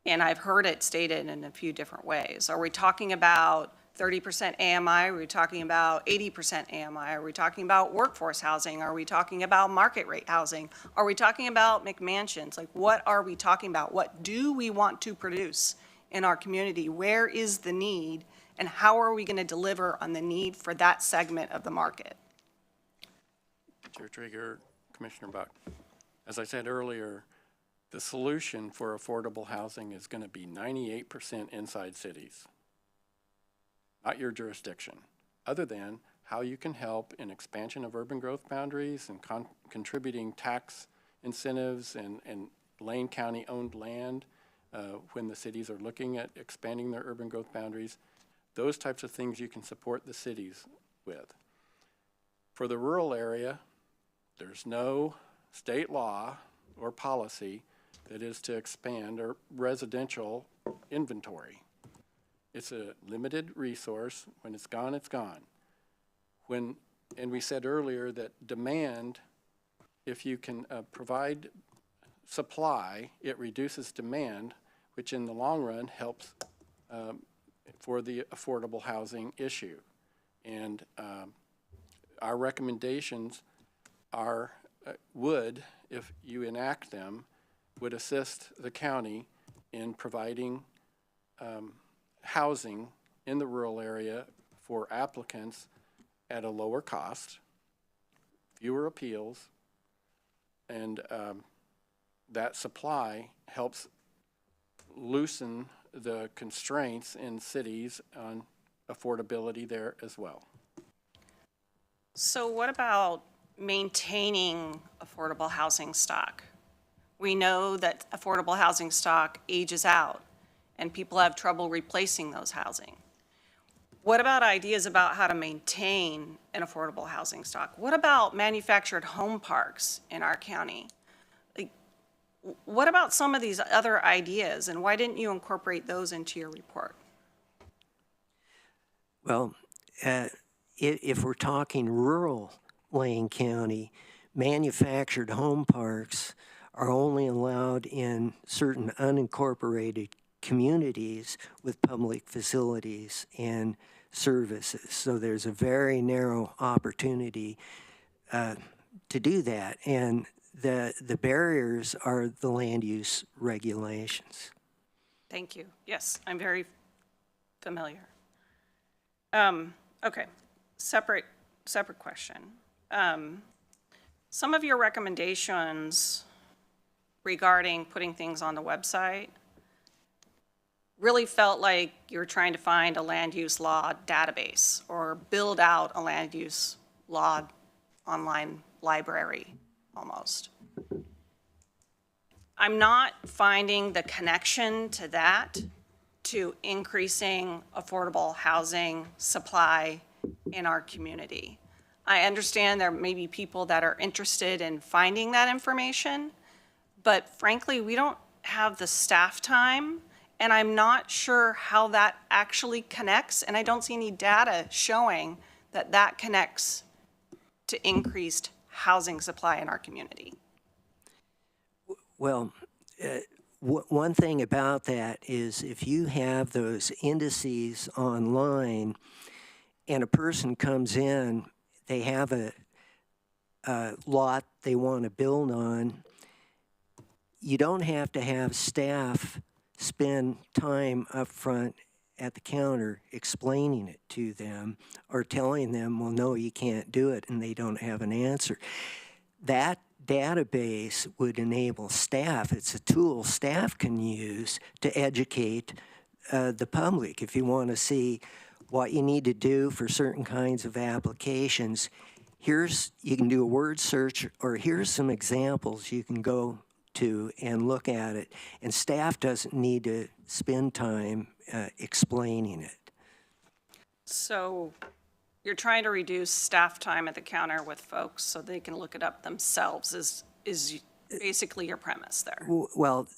And I've heard it stated in a few different ways. Are we talking about 30% AMI? Are we talking about 80% AMI? Are we talking about workforce housing? Are we talking about market rate housing? Are we talking about McMansions? Like, what are we talking about? What do we want to produce in our community? Where is the need? And how are we going to deliver on the need for that segment of the market? Chair Trigger, Commissioner Buck. As I said earlier, the solution for affordable housing is going to be 98% inside cities, not your jurisdiction, other than how you can help in expansion of urban growth boundaries and contributing tax incentives and Lane County-owned land when the cities are looking at expanding their urban growth boundaries. Those types of things you can support the cities with. For the rural area, there's no state law or policy that is to expand our residential inventory. It's a limited resource. When it's gone, it's gone. And we said earlier that demand, if you can provide supply, it reduces demand, which in the long run helps for the affordable housing issue. And our recommendations are would, if you enact them, would assist the county in providing housing in the rural area for applicants at a lower cost, fewer appeals, and that supply helps loosen the constraints in cities on affordability there as well. So what about maintaining affordable housing stock? We know that affordable housing stock ages out and people have trouble replacing those housing. What about ideas about how to maintain an affordable housing stock? What about manufactured home parks in our county? Like, what about some of these other ideas, and why didn't you incorporate those into your report? Well, if we're talking rural Lane County, manufactured home parks are only allowed in certain unincorporated communities with public facilities and services. So there's a very narrow opportunity to do that. And the barriers are the land use regulations. Thank you. Yes, I'm very familiar. Okay, separate question. Some of your recommendations regarding putting things on the website really felt like you were trying to find a land use law database or build out a land use law online library almost. I'm not finding the connection to that to increasing affordable housing supply in our community. I understand there may be people that are interested in finding that information, but frankly, we don't have the staff time, and I'm not sure how that actually connects, and I don't see any data showing that that connects to increased housing supply in our community. Well, one thing about that is if you have those indices online and a person comes in, they have a lot they want to build on, you don't have to have staff spend time up front at the counter explaining it to them or telling them, well, no, you can't do it, and they don't have an answer. That database would enable staff, it's a tool staff can use to educate the public. If you want to see what you need to do for certain kinds of applications, you can do a word search, or here's some examples you can go to and look at it. And staff doesn't need to spend time explaining it. So you're trying to reduce staff time at the counter with folks so they can look it up themselves is basically your premise there. Well,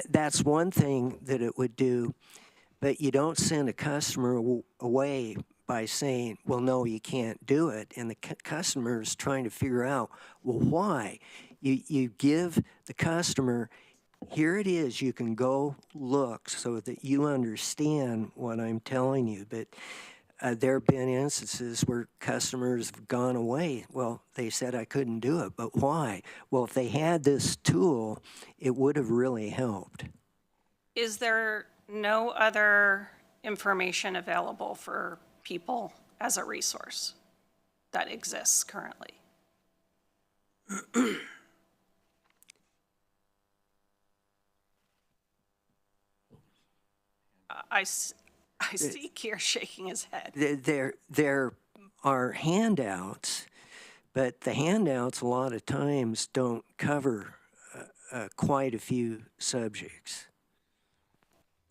that's one thing that it would do, but you don't send a customer away by saying, well, no, you can't do it. And the customer is trying to figure out, well, why? You give the customer, here it is, you can go look so that you understand what I'm telling you. But there have been instances where customers have gone away. Well, they said I couldn't do it, but why? Well, if they had this tool, it would have really helped. Is there no other information available for people as a resource that exists currently? I see Keir shaking his head. There are handouts, but the handouts a lot of times don't cover quite a few subjects.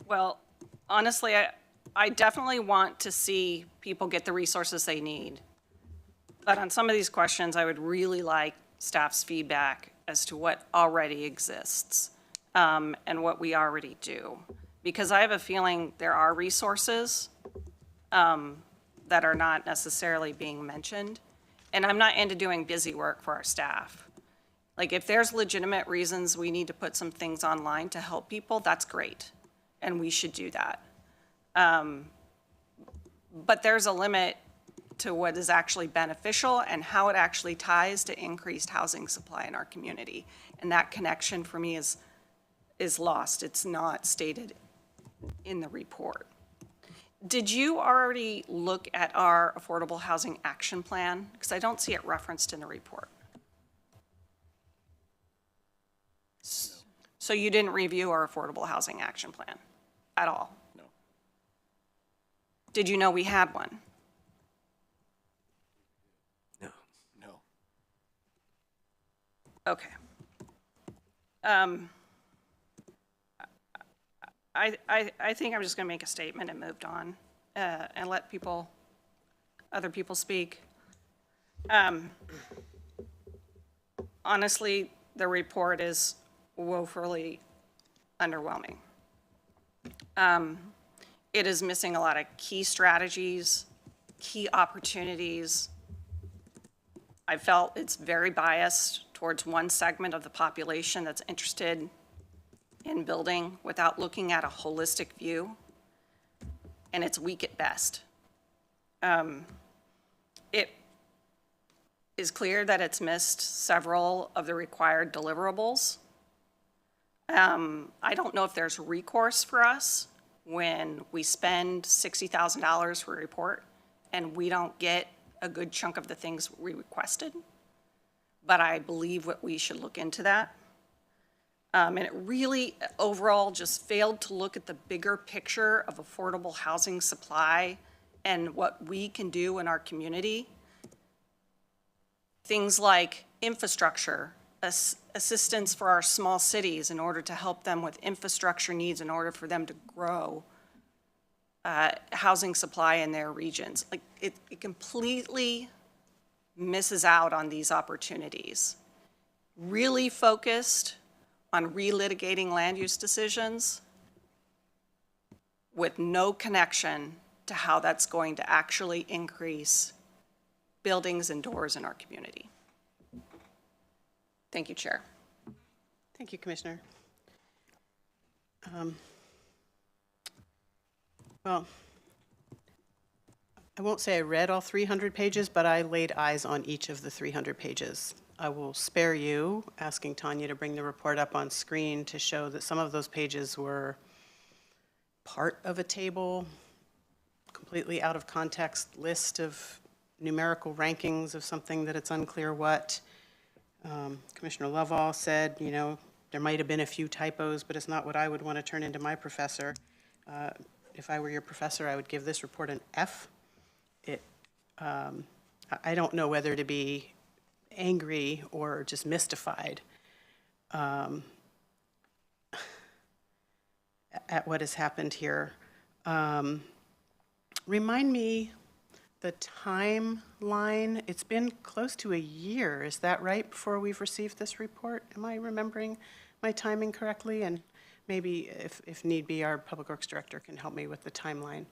Well, honestly, I definitely want to see people get the resources they need. But on some of these questions, I would really like staff's feedback as to what already exists and what we already do. Because I have a feeling there are resources that are not necessarily being mentioned. And I'm not into doing busy work for our staff. Like, if there's legitimate reasons we need to put some things online to help people, that's great. And we should do that. But there's a limit to what is actually beneficial and how it actually ties to increased housing supply in our community. And that connection for me is lost. It's not stated in the report. Did you already look at our Affordable Housing Action Plan? Because I don't see it referenced in the report. So you didn't review our Affordable Housing Action Plan at all? No. Did you know we had one? No. No. Okay. I think I'm just going to make a statement and moved on and let other people speak. Honestly, the report is woefully underwhelming. It is missing a lot of key strategies, key opportunities. I felt it's very biased towards one segment of the population that's interested in building without looking at a holistic view, and it's weak at best. It is clear that it's missed several of the required deliverables. I don't know if there's recourse for us when we spend $60,000 for a report and we don't get a good chunk of the things we requested, but I believe that we should look into that. And it really, overall, just failed to look at the bigger picture of affordable housing supply and what we can do in our community. Things like infrastructure, assistance for our small cities in order to help them with infrastructure needs in order for them to grow housing supply in their regions. Like, it completely misses out on these opportunities. Really focused on relitigating land use decisions with no connection to how that's going to actually increase buildings and doors in our community. Thank you, Chair. Thank you, Commissioner. Well, I won't say I read all 300 pages, but I laid eyes on each of the 300 pages. I will spare you asking Tanya to bring the report up on screen to show that some of those pages were part of a table, completely out of context list of numerical rankings of something that it's unclear what. Commissioner Lovall said, you know, there might have been a few typos, but it's not what I would want to turn into my professor. If I were your professor, I would give this report an F. I don't know whether to be angry or just mystified at what has happened here. Remind me the timeline. It's been close to a year, is that right, before we've received this report? Am I remembering my timing correctly? And maybe, if need be, our Public Works Director can help me with the timeline.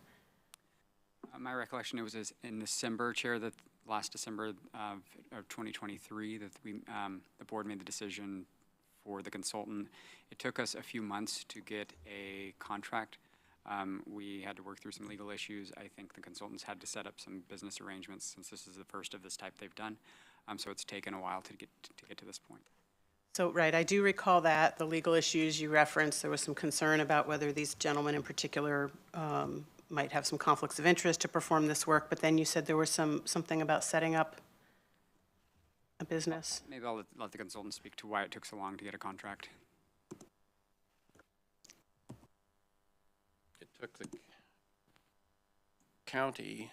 My recollection, it was in December, Chair, that last December of 2023, that the board made the decision for the consultant. It took us a few months to get a contract. We had to work through some legal issues. I think the consultants had to set up some business arrangements since this is the first of this type they've done. So it's taken a while to get to this point. So, right, I do recall that, the legal issues you referenced, there was some concern about whether these gentlemen in particular might have some conflicts of interest to perform this work, but then you said there was something about setting up a business. Maybe I'll let the consultant speak to why it took so long to get a contract. It took the county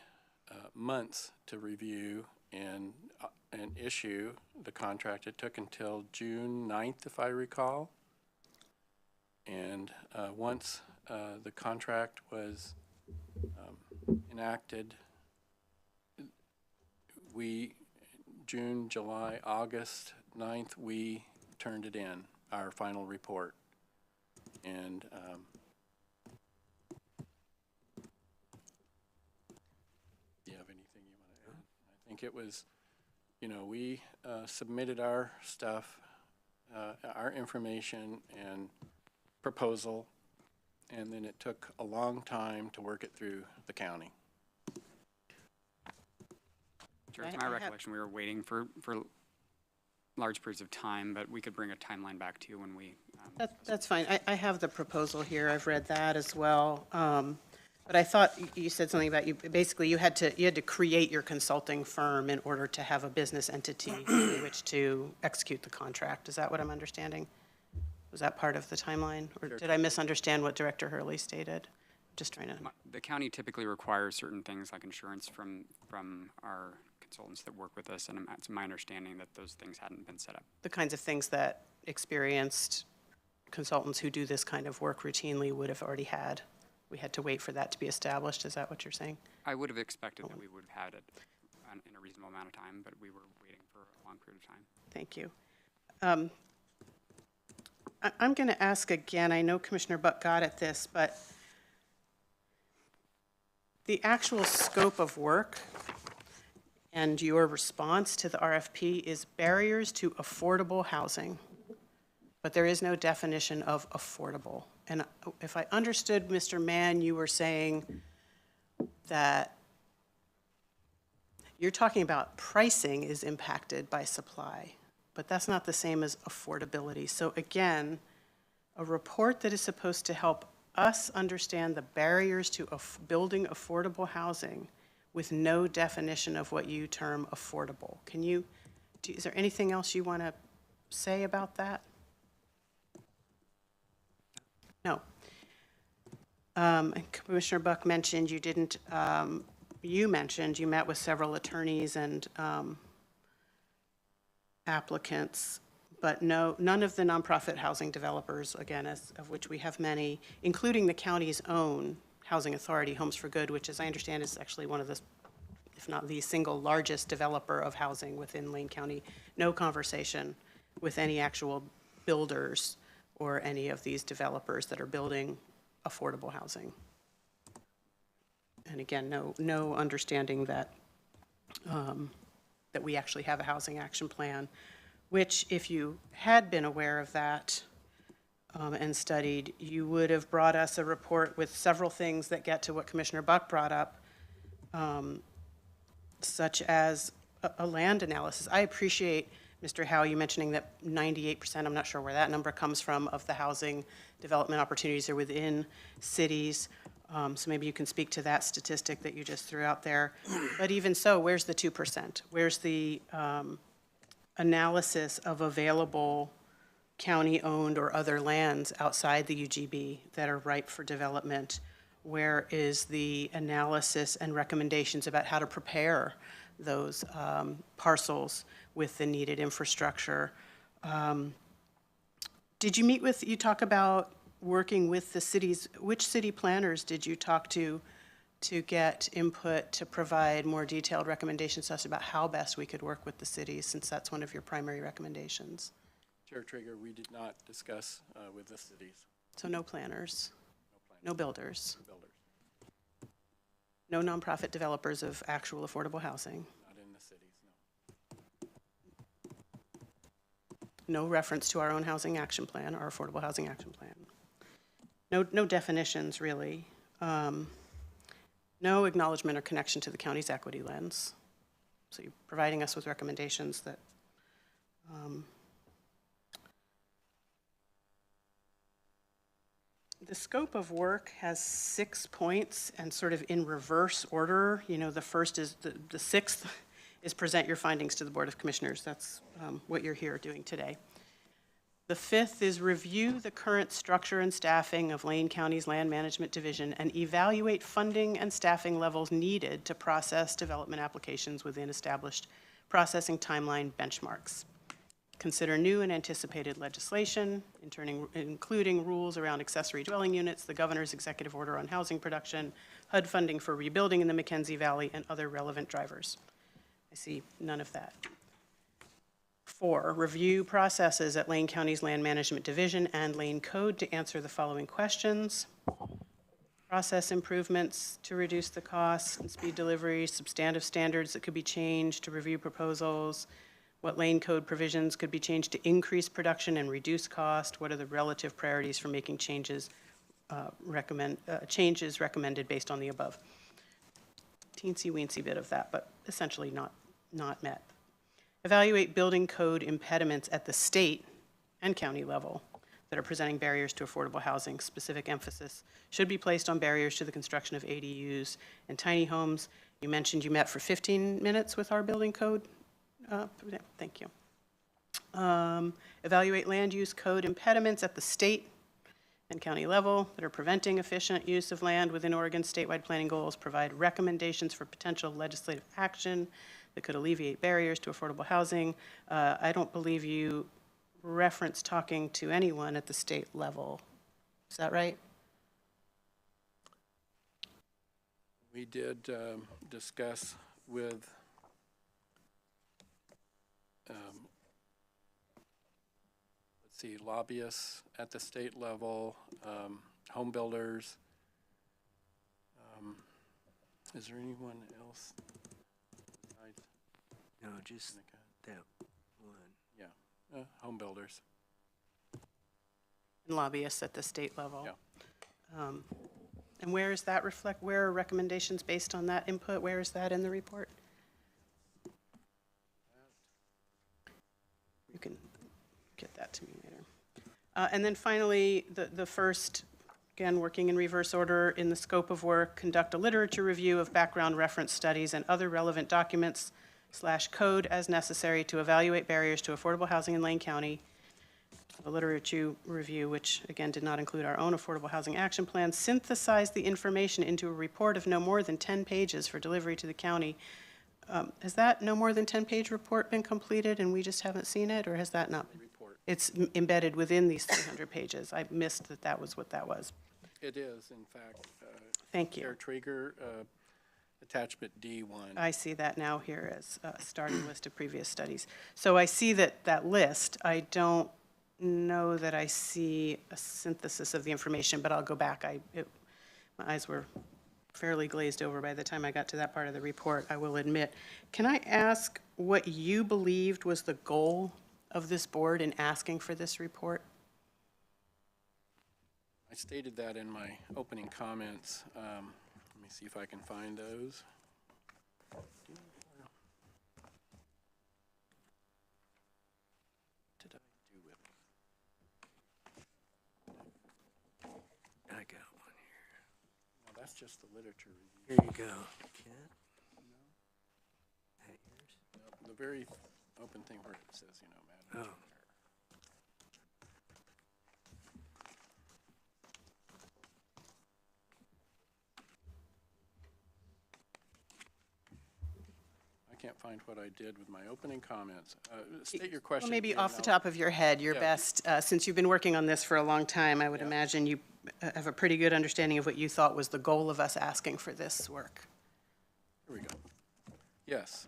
months to review and issue the contract. It took until June 9th, if I recall. And once the contract was enacted, June, July, August 9th, we turned it in, our final report. And do you have anything you want to add? I think it was, you know, we submitted our stuff, our information and proposal, and then it took a long time to work it through the county. Sure, it's I my have- recollection, we were waiting for large periods of time, but we could bring a timeline back to you when we. That's fine. I have the proposal here. I've read that as well. But I thought you said something about basically you had to create your consulting firm in order to have a business entity in which to execute the contract. Is that what I'm understanding? Was that part of the timeline? Or did I misunderstand what Director Hurley stated? Just trying to. The county typically requires certain things like insurance from our consultants that work with us, and it's my understanding that those things hadn't been set up. The kinds of things that experienced consultants who do this kind of work routinely would have already had. We had to wait for that to be established. Is that what you're saying? I would have expected that we would have had it in a reasonable amount of time, but we were waiting for a long period of time. Thank you. I'm going to ask again, I know Commissioner Buck got at this, but the actual scope of work and your response to the RFP is barriers to affordable housing, but there is no definition of affordable. And if I understood Mr. Mann, you were saying that you're talking about pricing is impacted by supply, but that's not the same as affordability. So again, a report that is supposed to help us understand the barriers to building affordable housing with no definition of what you term affordable. Is there anything else you want to say about that? No. And Commissioner Buck mentioned you didn't, you mentioned you met with several attorneys and applicants, but none of the nonprofit housing developers, again, of which we have many, including the county's own housing authority, Homes for Good, which, as I understand, is actually one of the, if not the single largest developer of housing within Lane County. No conversation with any actual builders or any of these developers that are building affordable housing. And again, no understanding that that we actually have a housing action plan which, if you had been aware of that and studied, you would have brought us a report with several things that get to what Commissioner Buck brought up, such as a land analysis. I appreciate, Mr. Howe, you mentioning that 98%, I'm not sure where that number comes from, of the housing development opportunities are within cities. So maybe you can speak to that statistic that you just threw out there. But even so, where's the 2%? Where's the analysis of available county-owned or other lands outside the UGB that are ripe for development? Where is the analysis and recommendations about how to prepare those parcels with the needed infrastructure? Did you meet with, you talk about working with the cities, which city planners did you talk to get input to provide more detailed recommendations to us about how best we could work with the cities, since that's one of your primary recommendations? Chair Trigger, we did not discuss with the cities. So no planners, no builders, Builders, no nonprofit developers of actual affordable housing, not in the cities, no. no reference to our own housing action plan, our affordable housing action plan. No definitions, really. No acknowledgement or connection to the county's equity lens. So you're providing us with recommendations that the scope of work has 6 points, and sort of in reverse order. You know, the first is, the sixth is present your findings to the Board of Commissioners. That's what you're here doing today. The fifth is review the current structure and staffing of Lane County's Land Management Division and evaluate funding and staffing levels needed to process development applications within established processing timeline benchmarks. Consider new and anticipated legislation, including rules around accessory dwelling units, the governor's executive order on housing production, HUD funding for rebuilding in the McKenzie Valley, and other relevant drivers. I see none of that. 4, review processes at Lane County's Land Management Division and Lane Code to answer the following questions. Process improvements to reduce the costs and speed delivery, substantive standards that could be changed to review proposals, what Lane Code provisions could be changed to increase production and reduce cost, what are the relative priorities for making changes recommended based on the above. Teensy-weensy bit of that, but essentially not met. Evaluate building code impediments at the state and county level that are presenting barriers to affordable housing. Specific emphasis should be placed on barriers to the construction of ADUs and tiny homes. You mentioned you met for 15 minutes with our building code. Thank you. Evaluate land use code impediments at the state and county level that are preventing efficient use of land within Oregon's statewide planning goals. Provide recommendations for potential legislative action that could alleviate barriers to affordable housing. I don't believe you reference talking to anyone at the state level. Is that right? We did discuss with let's see, lobbyists at the state level, home builders. Is there anyone else? No, just that one. Yeah, home builders. And lobbyists at the state level. Yeah. And where is that reflect? Where are recommendations based on that input? Where is that in the report? You can get that to me later. And then finally, the first, again, working in reverse order, in the scope of work, conduct a literature review of background reference studies and other relevant documents / code as necessary to evaluate barriers to affordable housing in Lane County. The literature review, which again did not include our own affordable housing action plan, synthesize the information into a report of no more than 10 pages for delivery to the county. Has that no more than 10-page report been completed and we just haven't seen it, or has that not been? Report. It's embedded within these 300 pages. I missed that that was what that was. It is, in fact. Thank you. Chair Trigger, attachment D1. I see that now here as a starting list of previous studies. So I see that list. I don't know that I see a synthesis of the information, but I'll go back. My eyes were fairly glazed over by the time I got to that part of the report, I will admit. Can I ask what you believed was the goal of this board in asking for this report? I stated that in my opening comments. Let me see if I can find those. What did I do with it? I got one here. Well, that's just the literature review. Here you go. Kent? Hey, yours? The very open thing where it says, Madam Oh. Chair. I can't find what I did with my opening comments. State your question. Well, maybe again, off the and top of your head, your Yeah. best, since you've been working on this for a long time, I would Yeah. imagine you have a pretty good understanding of what you thought was the goal of us asking for this work. Here we go. Yes.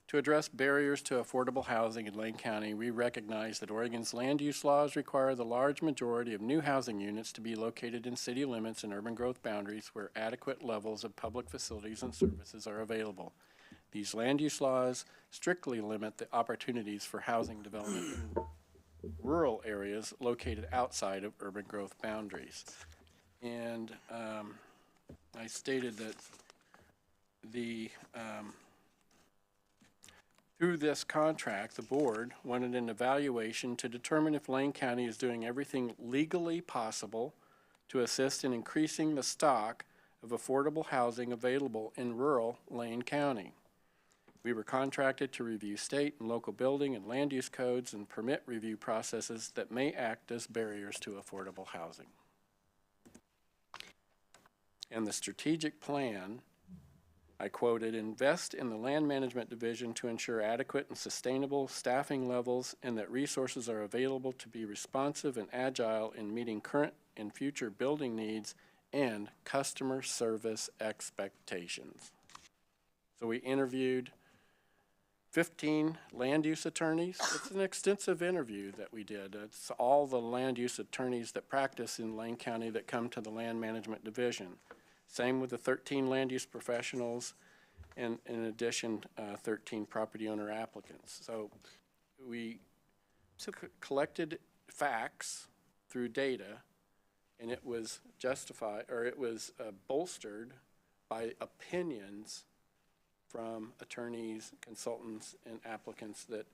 To address barriers to affordable housing in Lane County, we recognize that Oregon's land use laws require the large majority of new housing units to be located in city limits and urban growth boundaries where adequate levels of public facilities and services are available. These land use laws strictly limit the opportunities for housing development in rural areas located outside of urban growth boundaries. And I stated that through this contract, the board wanted an evaluation to determine if Lane County is doing everything legally possible to assist in increasing the stock of affordable housing available in rural Lane County. We were contracted to review state and local building and land use codes and permit review processes that may act as barriers to affordable housing. And the strategic plan, I quoted, invest in the land management division to ensure adequate and sustainable staffing levels and that resources are available to be responsive and agile in meeting current and future building needs and customer service expectations. So we interviewed 15 land use attorneys. It's an extensive interview that we did. It's all the land use attorneys that practice in Lane County that come to the land management division. Same with the 13 land use professionals, and in addition, 13 property owner applicants. So we collected facts through data, and it was bolstered by opinions from attorneys, consultants, and applicants that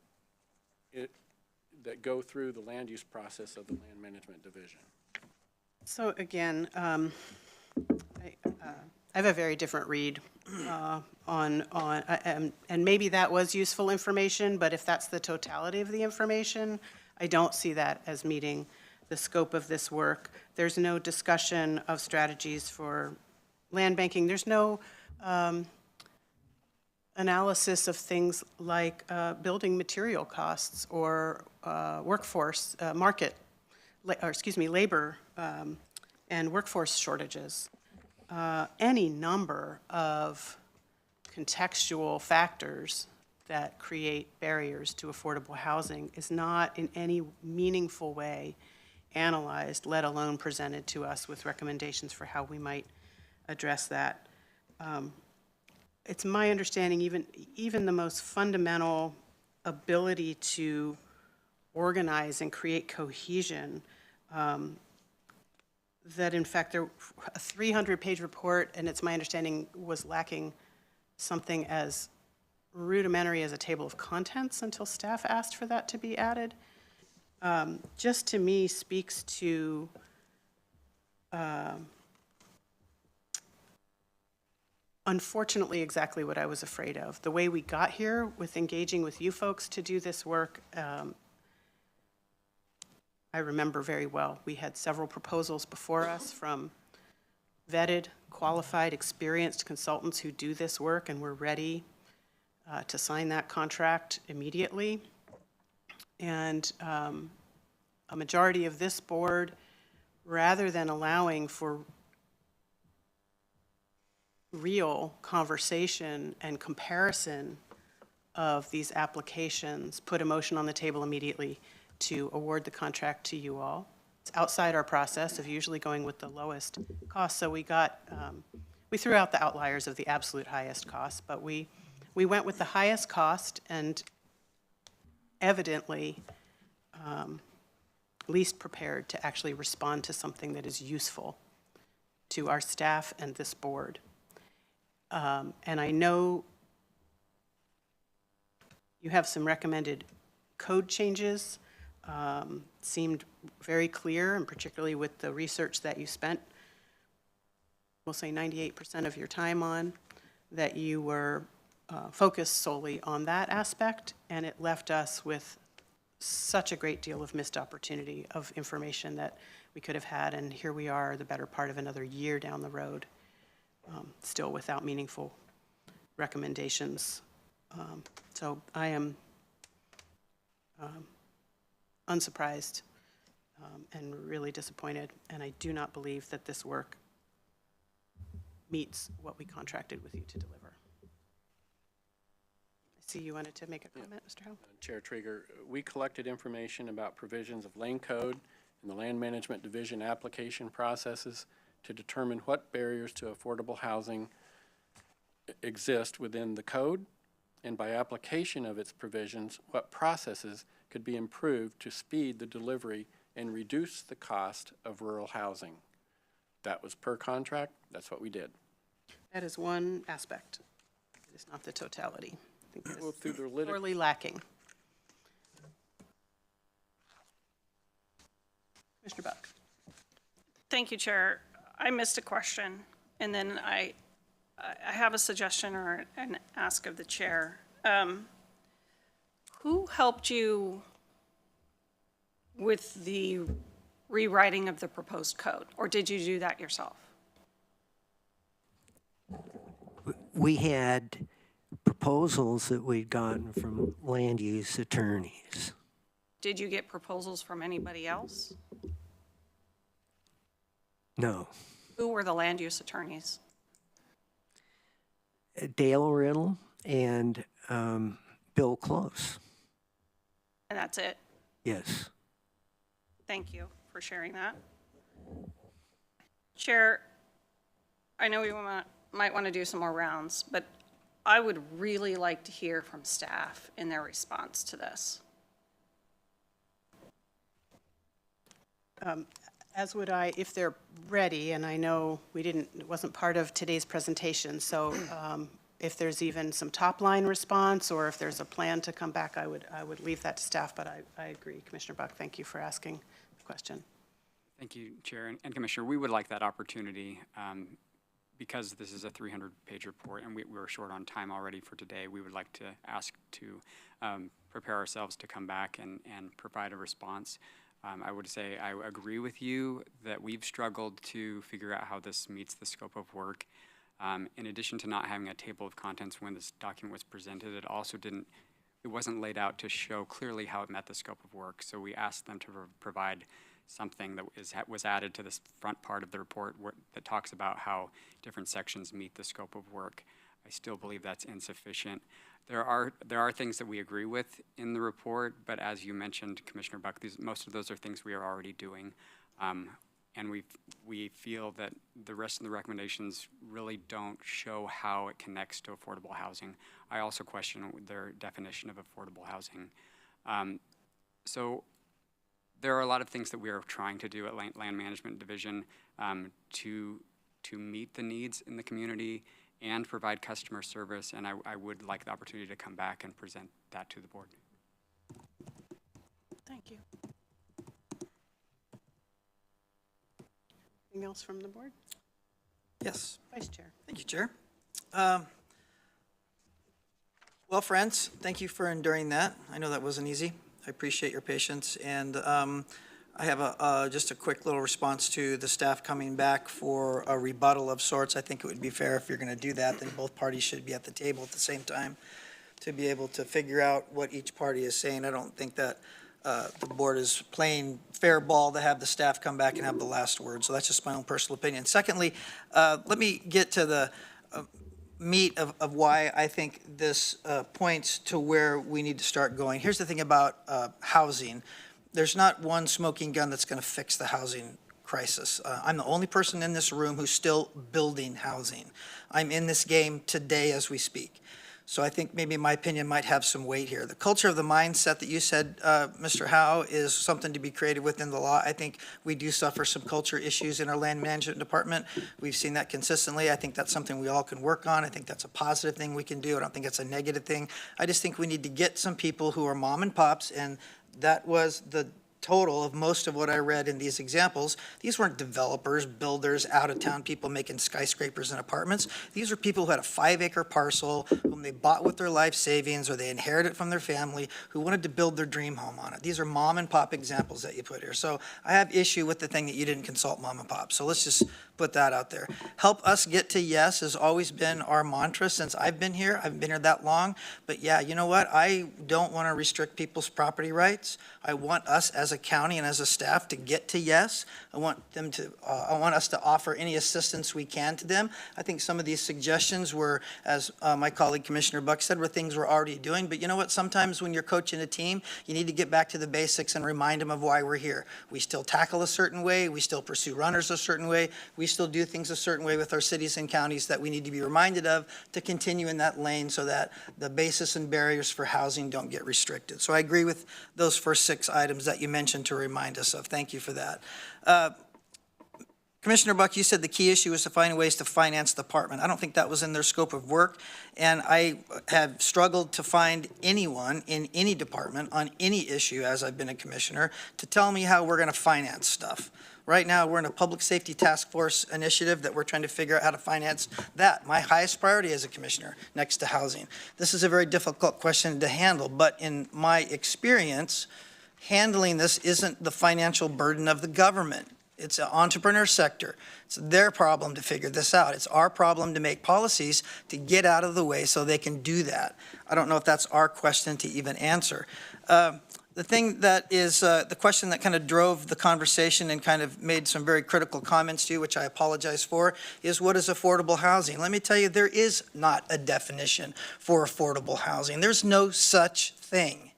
go through the land use process of the land management division. So again, I have a very different read and maybe that was useful information, but if that's the totality of the information, I don't see that as meeting the scope of this work. There's no discussion of strategies for land banking. There's no analysis of things like building material costs or workforce labor and workforce shortages. Any number of contextual factors that create barriers to affordable housing is not in any meaningful way analyzed, let alone presented to us with recommendations for how we might address that. It's my understanding even the most fundamental ability to organize and create cohesion, that in fact a 300-page report, and it's my understanding, was lacking something as rudimentary as a table of contents until staff asked for that to be added. Just to me speaks to unfortunately exactly what I was afraid of. The way we got here with engaging with you folks to do this work, I remember very well. We had several proposals before us from vetted, qualified, experienced consultants who do this work and were ready to sign that contract immediately. And a majority of this board, rather than allowing for real conversation and comparison of these applications, put a motion on the table immediately to award the contract to you all. It's outside our process of usually going with the lowest cost, so we threw out the outliers of the absolute highest cost, but we went with the highest cost, and evidently least prepared to actually respond to something that is useful to our staff and this board. And I know you have some recommended code changes, seemed very clear, and particularly with the research that you spent, we'll say 98% of your time on, that you were focused solely on that aspect, and it left us with such a great deal of missed opportunity of information that we could have had, and here we are, the better part of another year down the road, still without meaningful recommendations. So I am unsurprised and really disappointed, and I do not believe that this work meets what we contracted with you to deliver. I see you wanted to make a comment, Mr. Howe? Chair Trieger, we collected information about provisions of lane code and the Land Management Division application processes to determine what barriers to affordable housing exist within the code, and by application of its provisions, what processes could be improved to speed the delivery and reduce the cost of rural housing. That was per contract. That's what we did. That is one aspect. It is not the totality. I think Well, it's through the sorely lacking. Mr. Buck. Thank you, Chair. I missed a question, and then I have a suggestion or an ask of the chair. Who helped you with the rewriting of the proposed code, or did you do that yourself? We had proposals that we'd gotten from land use attorneys. Did you get proposals from anybody else? No. Who were the land use attorneys? Dale Riddle and Bill Close. And that's it? Yes. Thank you for sharing that. Chair, I know we might want to do some more rounds, but I would really like to hear from staff in their response to this. As would I, if they're ready, and I know it wasn't part of today's presentation, so if there's even some top-line response, or if there's a plan to come back, I would leave that to staff, but I agree. Commissioner Buck, thank you for asking the question. Thank you, Chair and Commissioner. We would like that opportunity because this is a 300-page report and we were short on time already for today. We would like to ask to prepare ourselves to come back and provide a response. I would say I agree with you that we've struggled to figure out how this meets the scope of work. In addition to not having a table of contents when this document was presented, it wasn't laid out to show clearly how it met the scope of work. So we asked them to provide something that was added to this front part of the report that talks about how different sections meet the scope of work. I still believe that's insufficient. There are things that we agree with in the report, but as you mentioned, Commissioner Buck, most of those are things we are already doing. And we feel that the rest of the recommendations really don't show how it connects to affordable housing. I also question their definition of affordable housing. So there are a lot of things that we are trying to do at Land Management Division to meet the needs in the community and provide customer service, and I would like the opportunity to come back and present that to the board. Thank you. Anything else from the board? Yes. Vice Chair. Thank you, Chair. Well, friends, thank you for enduring that. I know that wasn't easy. I appreciate your patience. And I have just a quick little response to the staff coming back for a rebuttal of sorts. I think it would be fair if you're going to do that, then both parties should be at the table at the same time to be able to figure out what each party is saying. I don't think that the board is playing fair ball to have the staff come back and have the last word. So that's just my own personal opinion. Secondly, let me get to the meat of why I think this points to where we need to start going. Here's the thing about housing. There's not one smoking gun that's going to fix the housing crisis. I'm the only person in this room who's still building housing. I'm in this game today as we speak. So I think maybe my opinion might have some weight here. The culture of the mindset that you said, Mr. Howe, is something to be created within the law. I think we do suffer some culture issues in our land management department. We've seen that consistently. I think that's something we all can work on. I think that's a positive thing we can do. I don't think it's a negative thing. I just think we need to get some people who are mom and pops, and that was the total of most of what I read in these examples. These weren't developers, builders, out-of-town people making skyscrapers and apartments. These were people who had a 5-acre parcel, whom they bought with their life savings or they inherited from their family, who wanted to build their dream home on it. These are mom and pop examples that you put here. So I have issue with the thing that you didn't consult mom and pop. So let's just put that out there. Help us get to yes has always been our mantra since I've been here. I haven't been here that long. But yeah, you know what? I don't want to restrict people's property rights. I want us as a county and as a staff to get to yes. I want us to offer any assistance we can to them. I think some of these suggestions were, as my colleague Commissioner Buck said, were things we're already doing. But you know what? Sometimes when you're coaching a team, you need to get back to the basics and remind them of why we're here. We still tackle a certain way. We still pursue runners a certain way. We still do things a certain way with our cities and counties that we need to be reminded of to continue in that lane so that the basis and barriers for housing don't get restricted. So I agree with those first 6 items that you mentioned to remind us of. Thank you for that. Commissioner Buck, you said the key issue is to find ways to finance the department. I don't think that was in their scope of work, and I have struggled to find anyone in any department on any issue as I've been a commissioner to tell me how we're going to finance stuff. Right now, we're in a public safety task force initiative that we're trying to figure out how to finance that. My highest priority as a commissioner, next to housing. This is a very difficult question to handle, but in my experience, handling this isn't the financial burden of the government. It's an entrepreneur sector. It's their problem to figure this out. It's our problem to make policies to get out of the way so they can do that. I don't know if that's our question to even answer. The thing that is the question that kind of drove the conversation and kind of made some very critical comments to you, which I apologize for, is what is affordable housing? Let me tell you, there is not a definition for affordable housing. There's no such thing.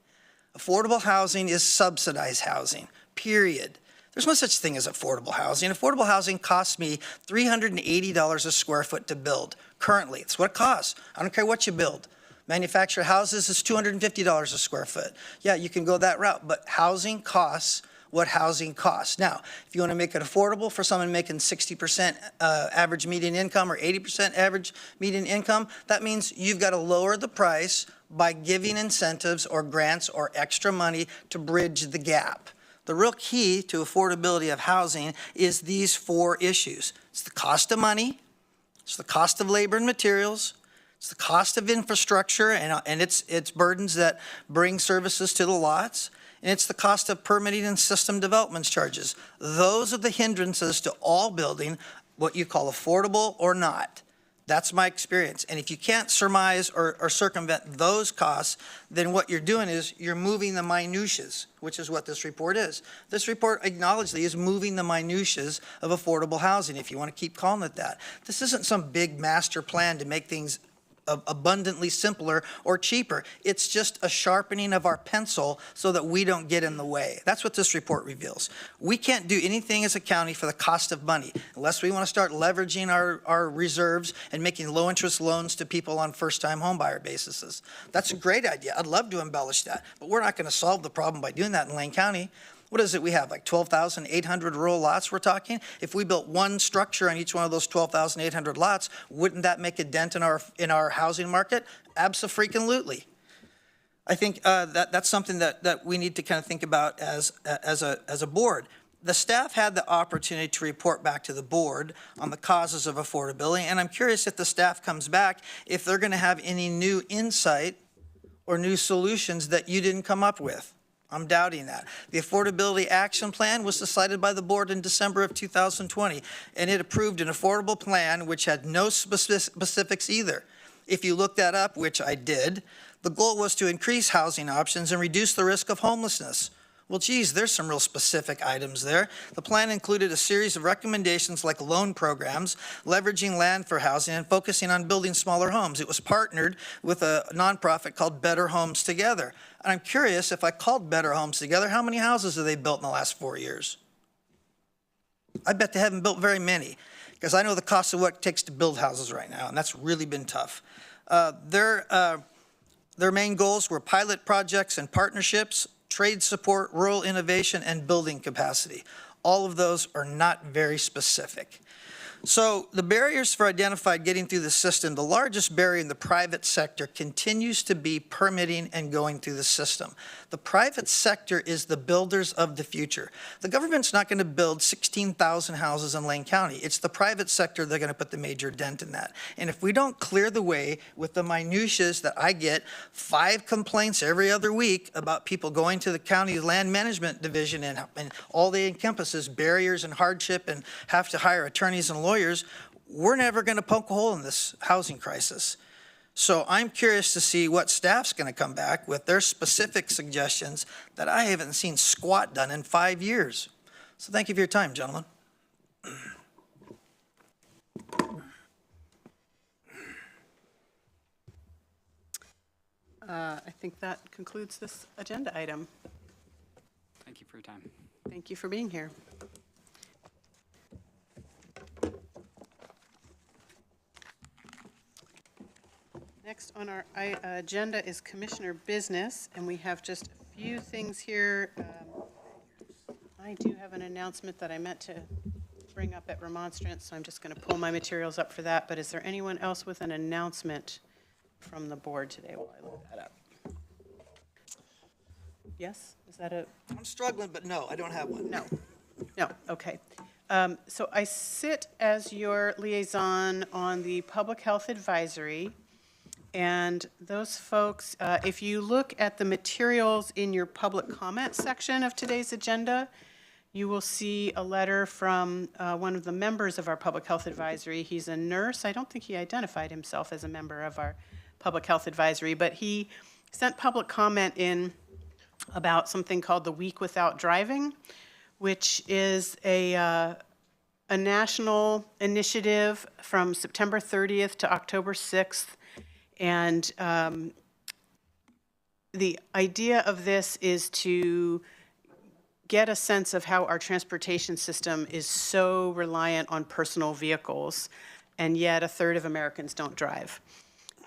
Affordable housing is subsidized housing, period. There's no such thing as affordable housing. Affordable housing costs me $380 a square foot to build. Currently, it's what it costs. I don't care what you build. Manufactured houses is $250 a square foot. Yeah, you can go that route, but housing costs what housing costs. Now, if you want to make it affordable for someone making 60% average median income or 80% average median income, that means you've got to lower the price by giving incentives or grants or extra money to bridge the gap. The real key to affordability of housing is these 4 issues. It's the cost of money, it's the cost of labor and materials, it's the cost of infrastructure and its burdens that bring services to the lots, and it's the cost of permitting and system development charges. Those are the hindrances to all building, what you call affordable or not. That's my experience. And if you can't surmise or circumvent those costs, then what you're doing is you're moving the minutiae, which is what this report is. This report acknowledgedly is moving the minutiae of affordable housing, if you want to keep calling it that. This isn't some big master plan to make things abundantly simpler or cheaper. It's just a sharpening of our pencil so that we don't get in the way. That's what this report reveals. We can't do anything as a county for the cost of money unless we want to start leveraging our reserves and making low interest loans to people on first-time homebuyer bases. That's a great idea. I'd love to embellish that, but we're not going to solve the problem by doing that in Lane County. What is it we have, like 12,800 rural lots we're talking? If we built one structure on each one of those 12,800 lots, wouldn't that make a dent in our housing market? Abso-freaking-lutely. I think that's something that we need to kind of think about as a board. The staff had the opportunity to report back to the board on the causes of affordability, and I'm curious if the staff comes back, if they're going to have any new insight or new solutions that you didn't come up with. I'm doubting that. The Affordability Action Plan was decided by the board in December of 2020, and it approved an affordable plan which had no specifics either. If you look that up, which I did, the goal was to increase housing options and reduce the risk of homelessness. Well, geez, there's some real specific items there. The plan included a series of recommendations like loan programs, leveraging land for housing, and focusing on building smaller homes. It was partnered with a nonprofit called Better Homes Together. And I'm curious, if I called Better Homes Together, how many houses have they built in the last 4 years? I bet they haven't built very many, because I know the cost of what it takes to build houses right now, and that's really been tough. Their main goals were pilot projects and partnerships, trade support, rural innovation, and building capacity. All of those are not very specific. So the barriers for identified getting through the system, the largest barrier in the private sector continues to be permitting and going through the system. The private sector is the builders of the future. The government's not going to build 16,000 houses in Lane County. It's the private sector that's going to put the major dent in that. And if we don't clear the way with the minutiae that I get 5 complaints every other week about people going to the county land management division and all they encompass is barriers and hardship and have to hire attorneys and lawyers, we're never going to poke a hole in this housing crisis. So I'm curious to see what staff's going to come back with their specific suggestions that I haven't seen squat done in 5 years. So thank you for your time, gentlemen. I think that concludes this agenda item. Thank you for your time. Thank you for being here. Next on our agenda is Commissioner Business, and we have just a few things here. I do have an announcement that I meant to bring up at remonstrance, so I'm just going to pull my materials up for that. But is there anyone else with an announcement from the board today while I look that up? Yes? Is that a? I'm struggling, but no, I don't have one. No, okay. So I sit as your liaison on the Public Health Advisory, and those folks, if you look at the materials in your public comment section of today's agenda, you will see a letter from one of the members of our Public Health Advisory. He's a nurse. I don't think he identified himself as a member of our Public Health Advisory, but he sent public comment in about something called the Week Without Driving, which is a national initiative from September 30th to October 6th. And the idea of this is to get a sense of how our transportation system is so reliant on personal vehicles, and yet a third of Americans don't drive.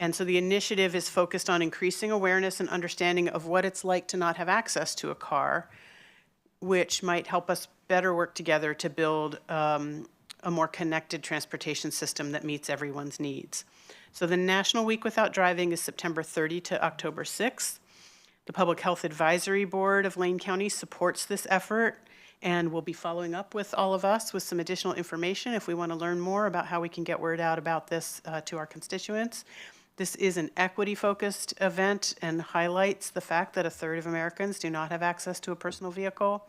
And so the initiative is focused on increasing awareness and understanding of what it's like to not have access to a car, which might help us better work together to build a more connected transportation system that meets everyone's needs. So the National Week Without Driving is September 30 to October 6th. The Public Health Advisory Board of Lane County supports this effort and will be following up with all of us with some additional information if we want to learn more about how we can get word out about this to our constituents. This is an equity-focused event and highlights the fact that a third of Americans do not have access to a personal vehicle.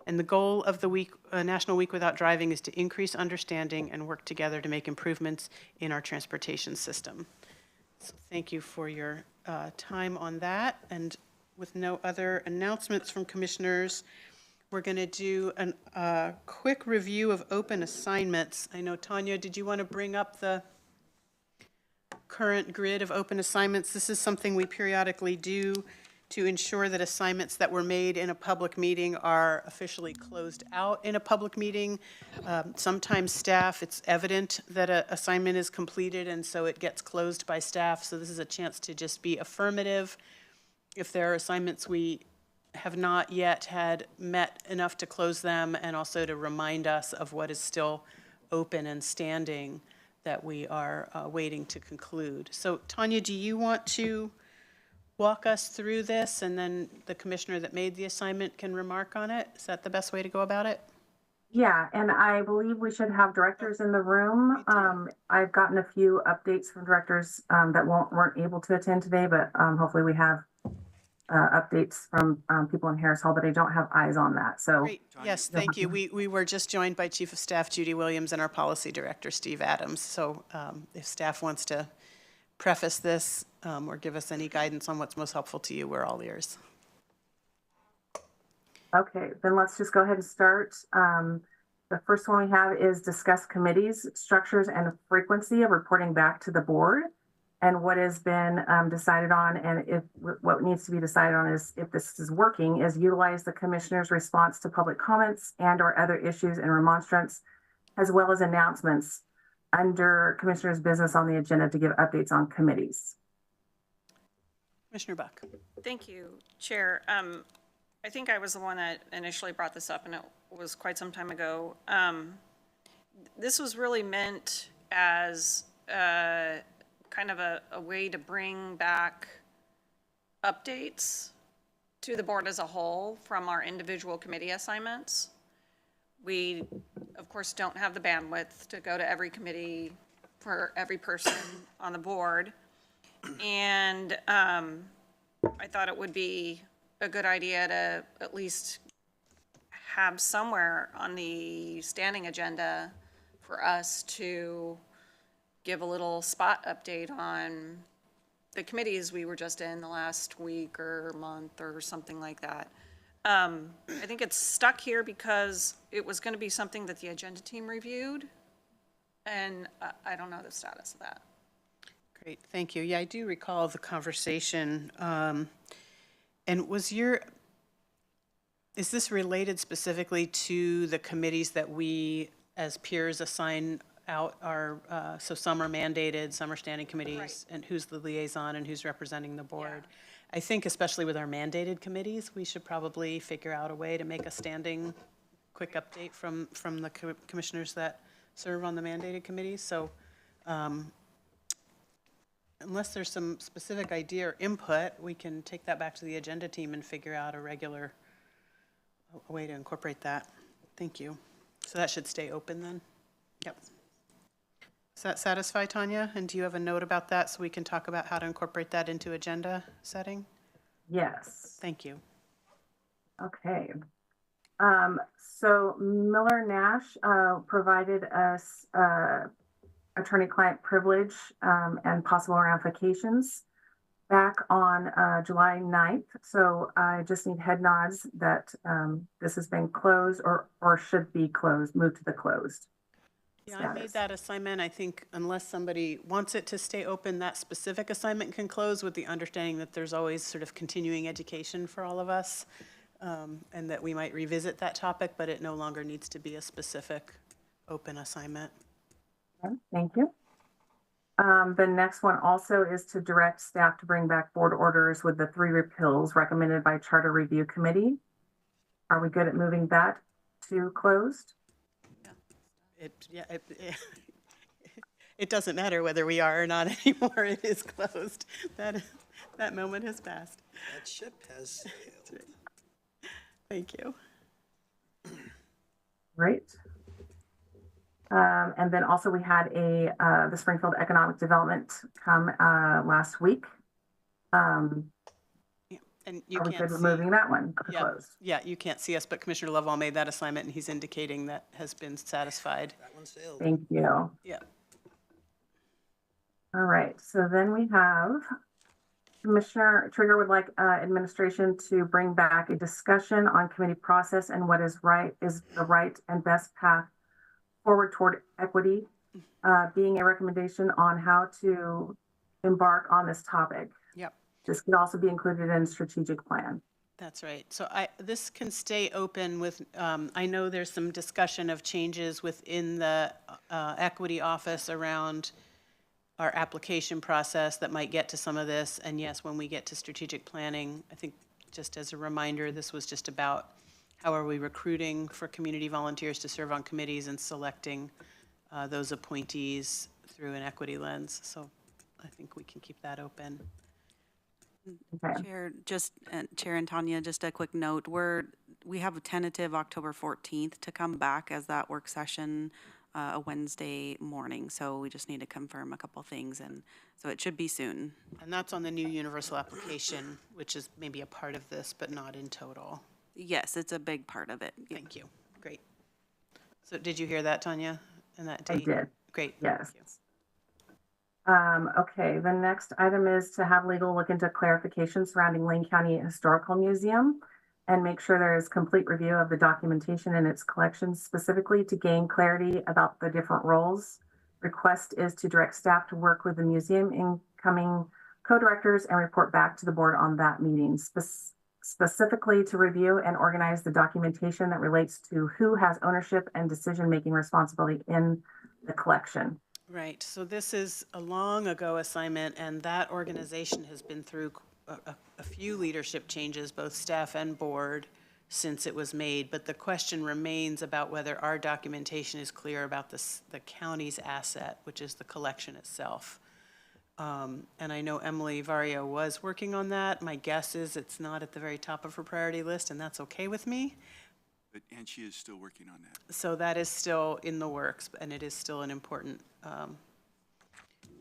And the goal of the week, National Week Without Driving is to increase understanding and work together to make improvements in our transportation system. So thank you for your time on that. And with no other announcements from commissioners, we're going to do a quick review of open assignments. I know, Tanya, did you want to bring up the current grid of open assignments? This is something we periodically do to ensure that assignments that were made in a public meeting are officially closed out in a public meeting. Sometimes staff, it's evident that an assignment is completed, and so it gets closed by staff. So this is a chance to just be affirmative. If there are assignments we have not yet had met enough to close them, and also to remind us of what is still open and standing that we are waiting to conclude. So Tanya, do you want to walk us through this, and then the commissioner that made the assignment can remark on it? Is that the best way to go about it? Yeah, and I believe we should have directors in the room. I've gotten a few updates from directors that weren't able to attend today, but hopefully we have updates from people in Harris Hall, but I don't have eyes on that. So Great. Yes, thank you. We were just joined by Chief of Staff Judy Williams and our Policy Director Steve Adams. So if staff wants to preface this or give us any guidance on what's most helpful to you, we're all ears. Okay, then let's just go ahead and start. The first one we have is discuss committees, structures, and frequency of reporting back to the board. And what has been decided on, and if what needs to be decided on is if this is working, is utilize the commissioner's response to public comments and or other issues and remonstrance, as well as announcements under Commissioners' business on the agenda to give updates on committees. Commissioner Buck. Thank you, Chair. I think I was the one that initially brought this up, and it was quite some time ago. This was really meant as kind of a way to bring back updates to the board as a whole from our individual committee assignments. We, of course, don't have the bandwidth to go to every committee for every person on the board. And I thought it would be a good idea to at least have somewhere on the standing agenda for us to give a little spot update on the committees we were just in the last week or month or something like that. I think it's stuck here because it was going to be something that the agenda team reviewed, and I don't know the status of that. Great, thank you. Yeah, I do recall the conversation. And is this related specifically to the committees that we, as peers, assign out our, so some are mandated, some are standing committees, Right. and who's the liaison and who's representing the board? I think especially with our mandated committees, we should probably figure out a way to make a standing quick update from the commissioners that serve on the mandated committees. So unless there's some specific idea or input, we can take that back to the agenda team and figure out a way to incorporate that. Thank you. So that should stay open then? Yep. Does that satisfy, Tanya? And do you have a note about that so we can talk about how to incorporate that into agenda setting? Yes. Thank you. Okay. So Miller Nash provided us attorney-client privilege and possible ramifications back on July 9th. So I just need head nods that this has been closed or should be closed, moved to the closed. Yeah, I made that assignment. I think unless somebody wants it to stay open, that specific assignment can close with the understanding that there's always sort of continuing education for all of us, and that we might revisit that topic, but it no longer needs to be a specific open assignment. Okay, thank you. The next one also is to direct staff to bring back board orders with the 3 repeals recommended by Charter Review Committee. Are we good at moving that to closed? It doesn't matter whether we are or not anymore. It is closed. That moment has passed. That ship has sailed. Thank you. Great. And then also we had the Springfield Economic Development come last week. And you Are we can't good with see. moving that one to Yeah, closed? yeah, you can't see us, but Commissioner Lovell made that assignment, and he's indicating that has been satisfied. That one sailed. Thank you. Yeah. All right, so then we have Commissioner Trigger would like administration to bring back a discussion on committee process and what is the right and best path forward toward equity, being a recommendation on how to embark on this topic. Yep. This could also be included in strategic plan. That's right. So this can stay open with, I know there's some discussion of changes within the equity office around our application process that might get to some of this. And yes, when we get to strategic planning, I think just as a reminder, this was just about how are we recruiting for community volunteers to serve on committees and selecting those appointees through an equity lens. So I think we can keep that open. Okay. Chair and Tanya, just a quick note. We have a tentative October 14th to come back as that work session, a Wednesday morning. So we just need to confirm a couple things, and so it should be soon. And that's on the new universal application, which is maybe a part of this, but not in total. Yes, it's a big part of it. Thank you. Great. So did you hear that, Tanya? And that I date? did. Great. Yes. Thank you. Okay, the next item is to have legal look into clarification surrounding Lane County Historical Museum and make sure there is complete review of the documentation in its collections, specifically to gain clarity about the different roles. Request is to direct staff to work with the museum incoming co-directors and report back to the board on that meeting, specifically to review and organize the documentation that relates to who has ownership and decision-making responsibility in the collection. Right, so this is a long ago assignment, and that organization has been through a few leadership changes, both staff and board, since it was made, but the question remains about whether our documentation is clear about the county's asset, which is the collection itself. And I know Emily Vario was working on that. My guess is it's not at the very top of her priority list, and that's okay with me. And she is still working on that. So that is still in the works, and it is still an important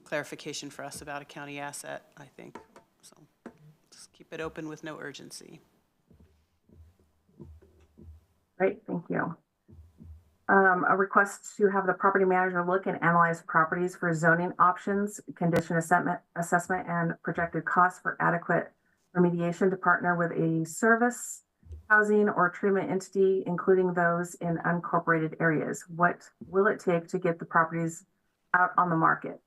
clarification for us about a county asset, I think. So just keep it open with no urgency. Great, thank you. A request to have the property manager look and analyze properties for zoning options, condition assessment, and projected costs for adequate remediation to partner with a service, housing, or treatment entity, including those in unincorporated areas. What will it take to get the properties out on the market?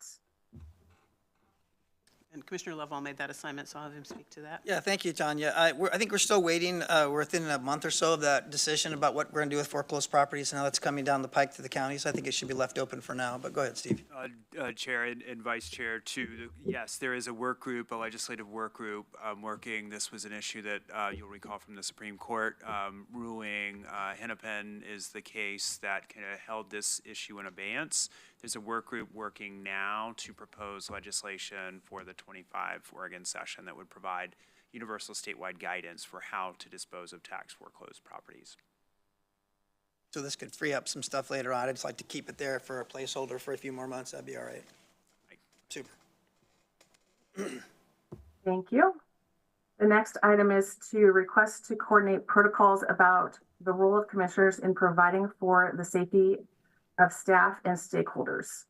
And Commissioner Lovell made that assignment, so I'll have him speak to that. Yeah, thank you, Tanya. I think we're still waiting. We're within a month or so of that decision about what we're going to do with foreclosed properties. Now that's coming down the pike to the county, so I think it should be left open for now. But go ahead, Steve. Chair and Vice Chair, yes, there is a work group, a legislative work group working. This was an issue that you'll recall from the Supreme Court ruling. Hennepin is the case that kind of held this issue in abeyance. There's a work group working now to propose legislation for the 25 Oregon session that would provide universal statewide guidance for how to dispose of tax foreclosed properties. So this could free up some stuff later on. I'd just like to keep it there for a placeholder for a few more months. That'd be all right. Super. Thank you. The next item is to request to coordinate protocols about the role of commissioners in providing for the safety of staff and stakeholders.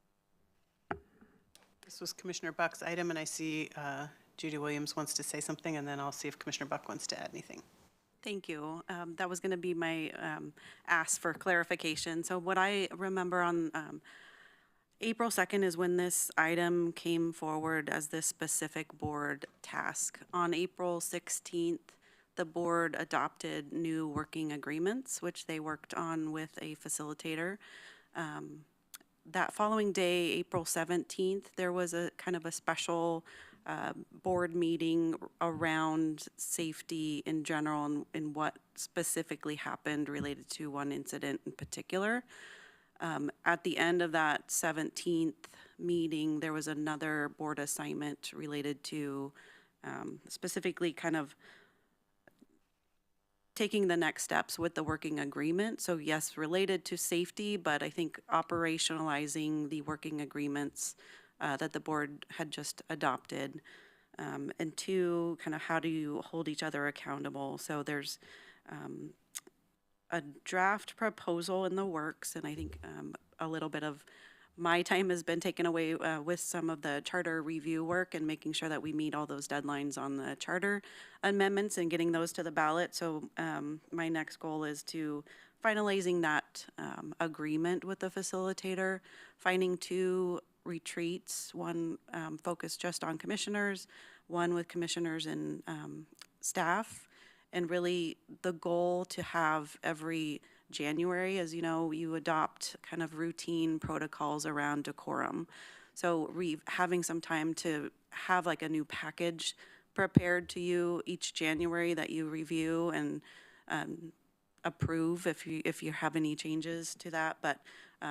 This was Commissioner Buck's item, and I see Judy Williams wants to say something, and then I'll see if Commissioner Buck wants to add anything. Thank you. That was going to be my ask for clarification. So what I remember on April 2nd is when this item came forward as this specific board task. On April 16th, the board adopted new working agreements, which they worked on with a facilitator. That following day, April 17th, there was a kind of a special board meeting around safety in general and what specifically happened related to one incident in particular. At the end of that 17th meeting, there was another board assignment related to specifically kind of taking the next steps with the working agreement. So yes, related to safety, but I think operationalizing the working agreements that the board had just adopted. And two, kind of how do you hold each other accountable? So there's a draft proposal in the works, and I think a little bit of my time has been taken away with some of the charter review work and making sure that we meet all those deadlines on the charter amendments and getting those to the ballot. So my next goal is to finalizing that agreement with the facilitator, finding two retreats, one focused just on commissioners, one with commissioners and staff, and really the goal to have every January, as you know, you adopt kind of routine protocols around decorum. So having some time to have like a new package prepared to you each January that you review and approve if you have any changes to that. But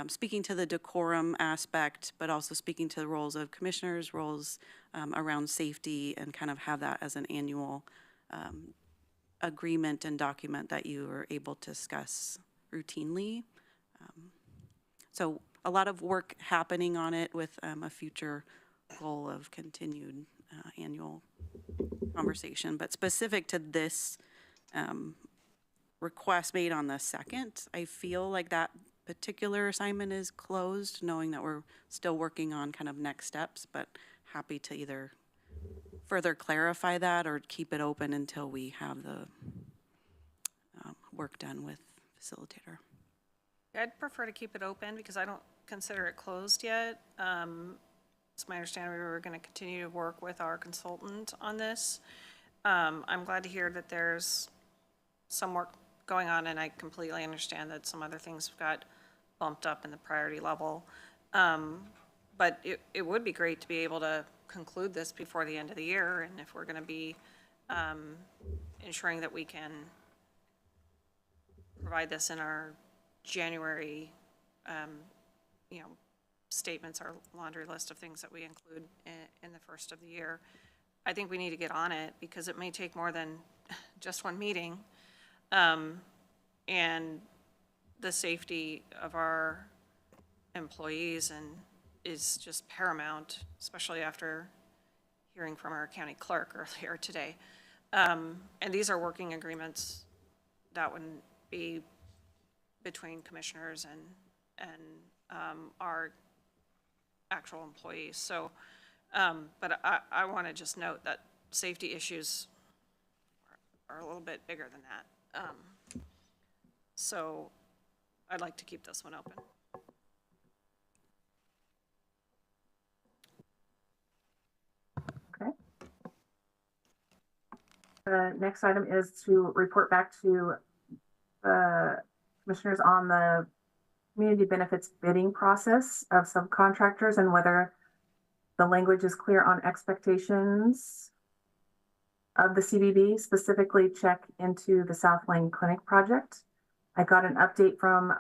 speaking to the decorum aspect, but also speaking to the roles of commissioners, roles around safety, and kind of have that as an annual agreement and document that you are able to discuss routinely. So a lot of work happening on it with a future goal of continued annual conversation. But specific to this request made on the 2nd, I feel like that particular assignment is closed, knowing that we're still working on kind of next steps, but happy to either further clarify that or keep it open until we have the work done with facilitator. I'd prefer to keep it open because I don't consider it closed yet. It's my understanding we were going to continue to work with our consultant on this. I'm glad to hear that there's some work going on, and I completely understand that some other things got bumped up in the priority level. But it would be great to be able to conclude this before the end of the year, and if we're gonna be, ensuring that we can provide this in our January, you know, statements, our laundry list of things that we include in the first of the year. I think we need to get on it because it may take more than just one meeting. And the safety of our employees is just paramount, especially after hearing from our county clerk earlier today. And these are working agreements that would be between commissioners and our actual employees. So, but I want to just note that safety issues are a little bit bigger than that. So I'd like to keep this one open. Okay. The next item is to report back to commissioners on the community benefits bidding process of subcontractors and whether the language is clear on expectations of the CBB, specifically check into the South Lane Clinic project. I got an update from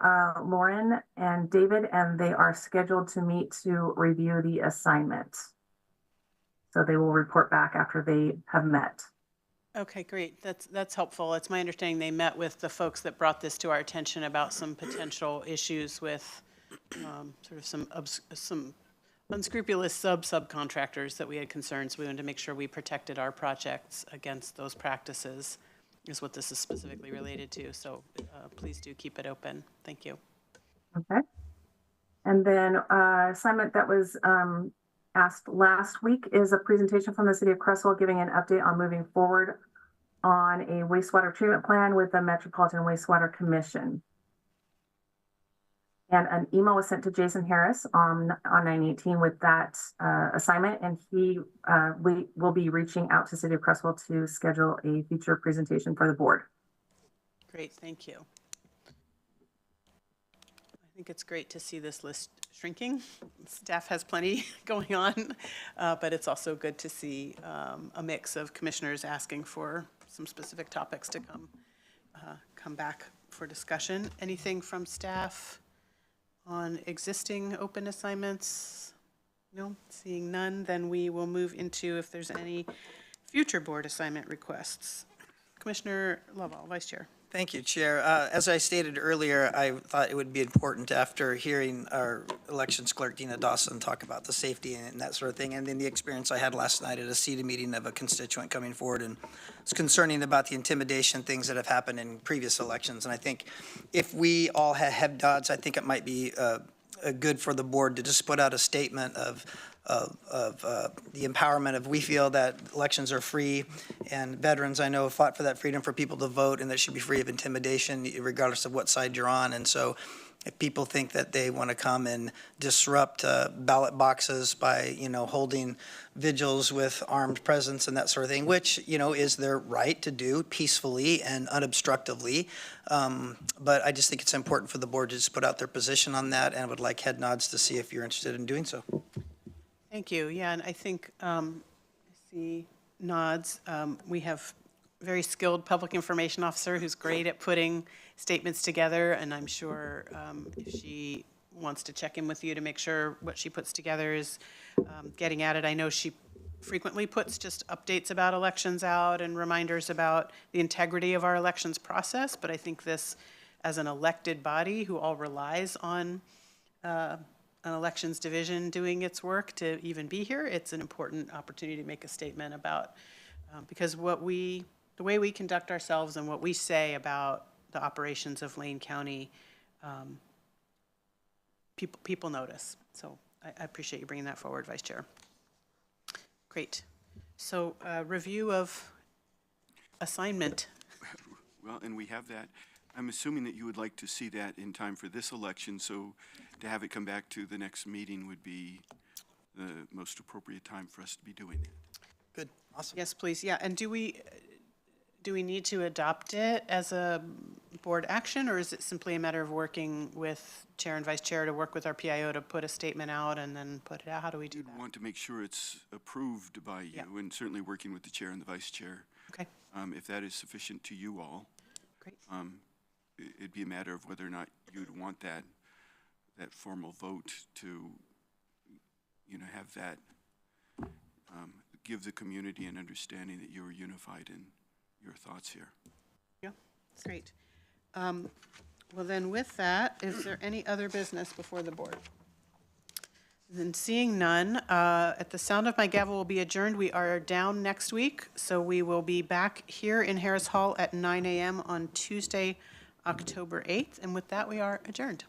Lauren and David, and they are scheduled to meet to review the assignment. So they will report back after they have met. Okay, great. That's helpful. It's my understanding they met with the folks that brought this to our attention about some potential issues with sort of some unscrupulous subcontractors that we had concerns. We wanted to make sure we protected our projects against those practices, is what this is specifically related to. So please do keep it open. Thank you. Okay. And then assignment that was asked last week is a presentation from the City of Creswell giving an update on moving forward on a wastewater treatment plan with the Metropolitan Wastewater Commission. And an email was sent to Jason Harris on 9/18 with that assignment, and we will be reaching out to City of Creswell to schedule a future presentation for the board. Great, thank you. I think it's great to see this list shrinking. Staff has plenty going on, but it's also good to see a mix of commissioners asking for some specific topics to come back for discussion. Anything from staff on existing open assignments? No, seeing none, then we will move into if there's any future board assignment requests. Commissioner Lovell, Vice Chair. Thank you, Chair. As I stated earlier, I thought it would be important after hearing our elections clerk, Dina Dawson, talk about the safety and that sort of thing, and then the experience I had last night at a CETA meeting of a constituent coming forward and was concerning about the intimidation things that have happened in previous elections. And I think if we all had head nods, I think it might be good for the board to just put out a statement of the empowerment of we feel that elections are free, and veterans I know have fought for that freedom for people to vote, and that should be free of intimidation regardless of what side you're on. And so if people think that they want to come and disrupt ballot boxes by, holding vigils with armed presence and that sort of thing, which, is their right to do peacefully and unobstructively. But I just think it's important for the board to just put out their position on that, and would like head nods to see if you're interested in doing so. Thank you. Yeah, and I think I see nods. We have a very skilled public information officer who's great at putting statements together, and I'm sure if she wants to check in with you to make sure what she puts together is getting at it. I know she frequently puts just updates about elections out and reminders about the integrity of our elections process, but I think this, as an elected body who all relies on an elections division doing its work to even be here, it's an important opportunity to make a statement about, because the way we conduct ourselves and what we say about the operations of Lane County, people notice. So I appreciate you bringing that forward, Vice Chair. Great. So review of assignment. Well, and we have that. I'm assuming that you would like to see that in time for this election, so to have it come back to the next meeting would be the most appropriate time for us to be doing it. Good, awesome. Yes, please. Yeah, and do we need to adopt it as a board action, or is it simply a matter of working with chair and vice chair to work with our PIO to put a statement out and then put it out? How do we do You'd that? want to make sure it's approved by you, Yeah. and certainly working with the chair and the vice chair. Okay, If that is sufficient to you all, great. it'd be a matter of whether or not you'd want that formal vote to, have that, give the community an understanding that you are unified in your thoughts here. Yeah, great. Well, then with that, is there any other business before the board? Then seeing none, at the sound of my gavel will be adjourned. We are down next week, so we will be back here in Harris Hall at 9 a.m. on Tuesday, October 8th. And with that, we are adjourned.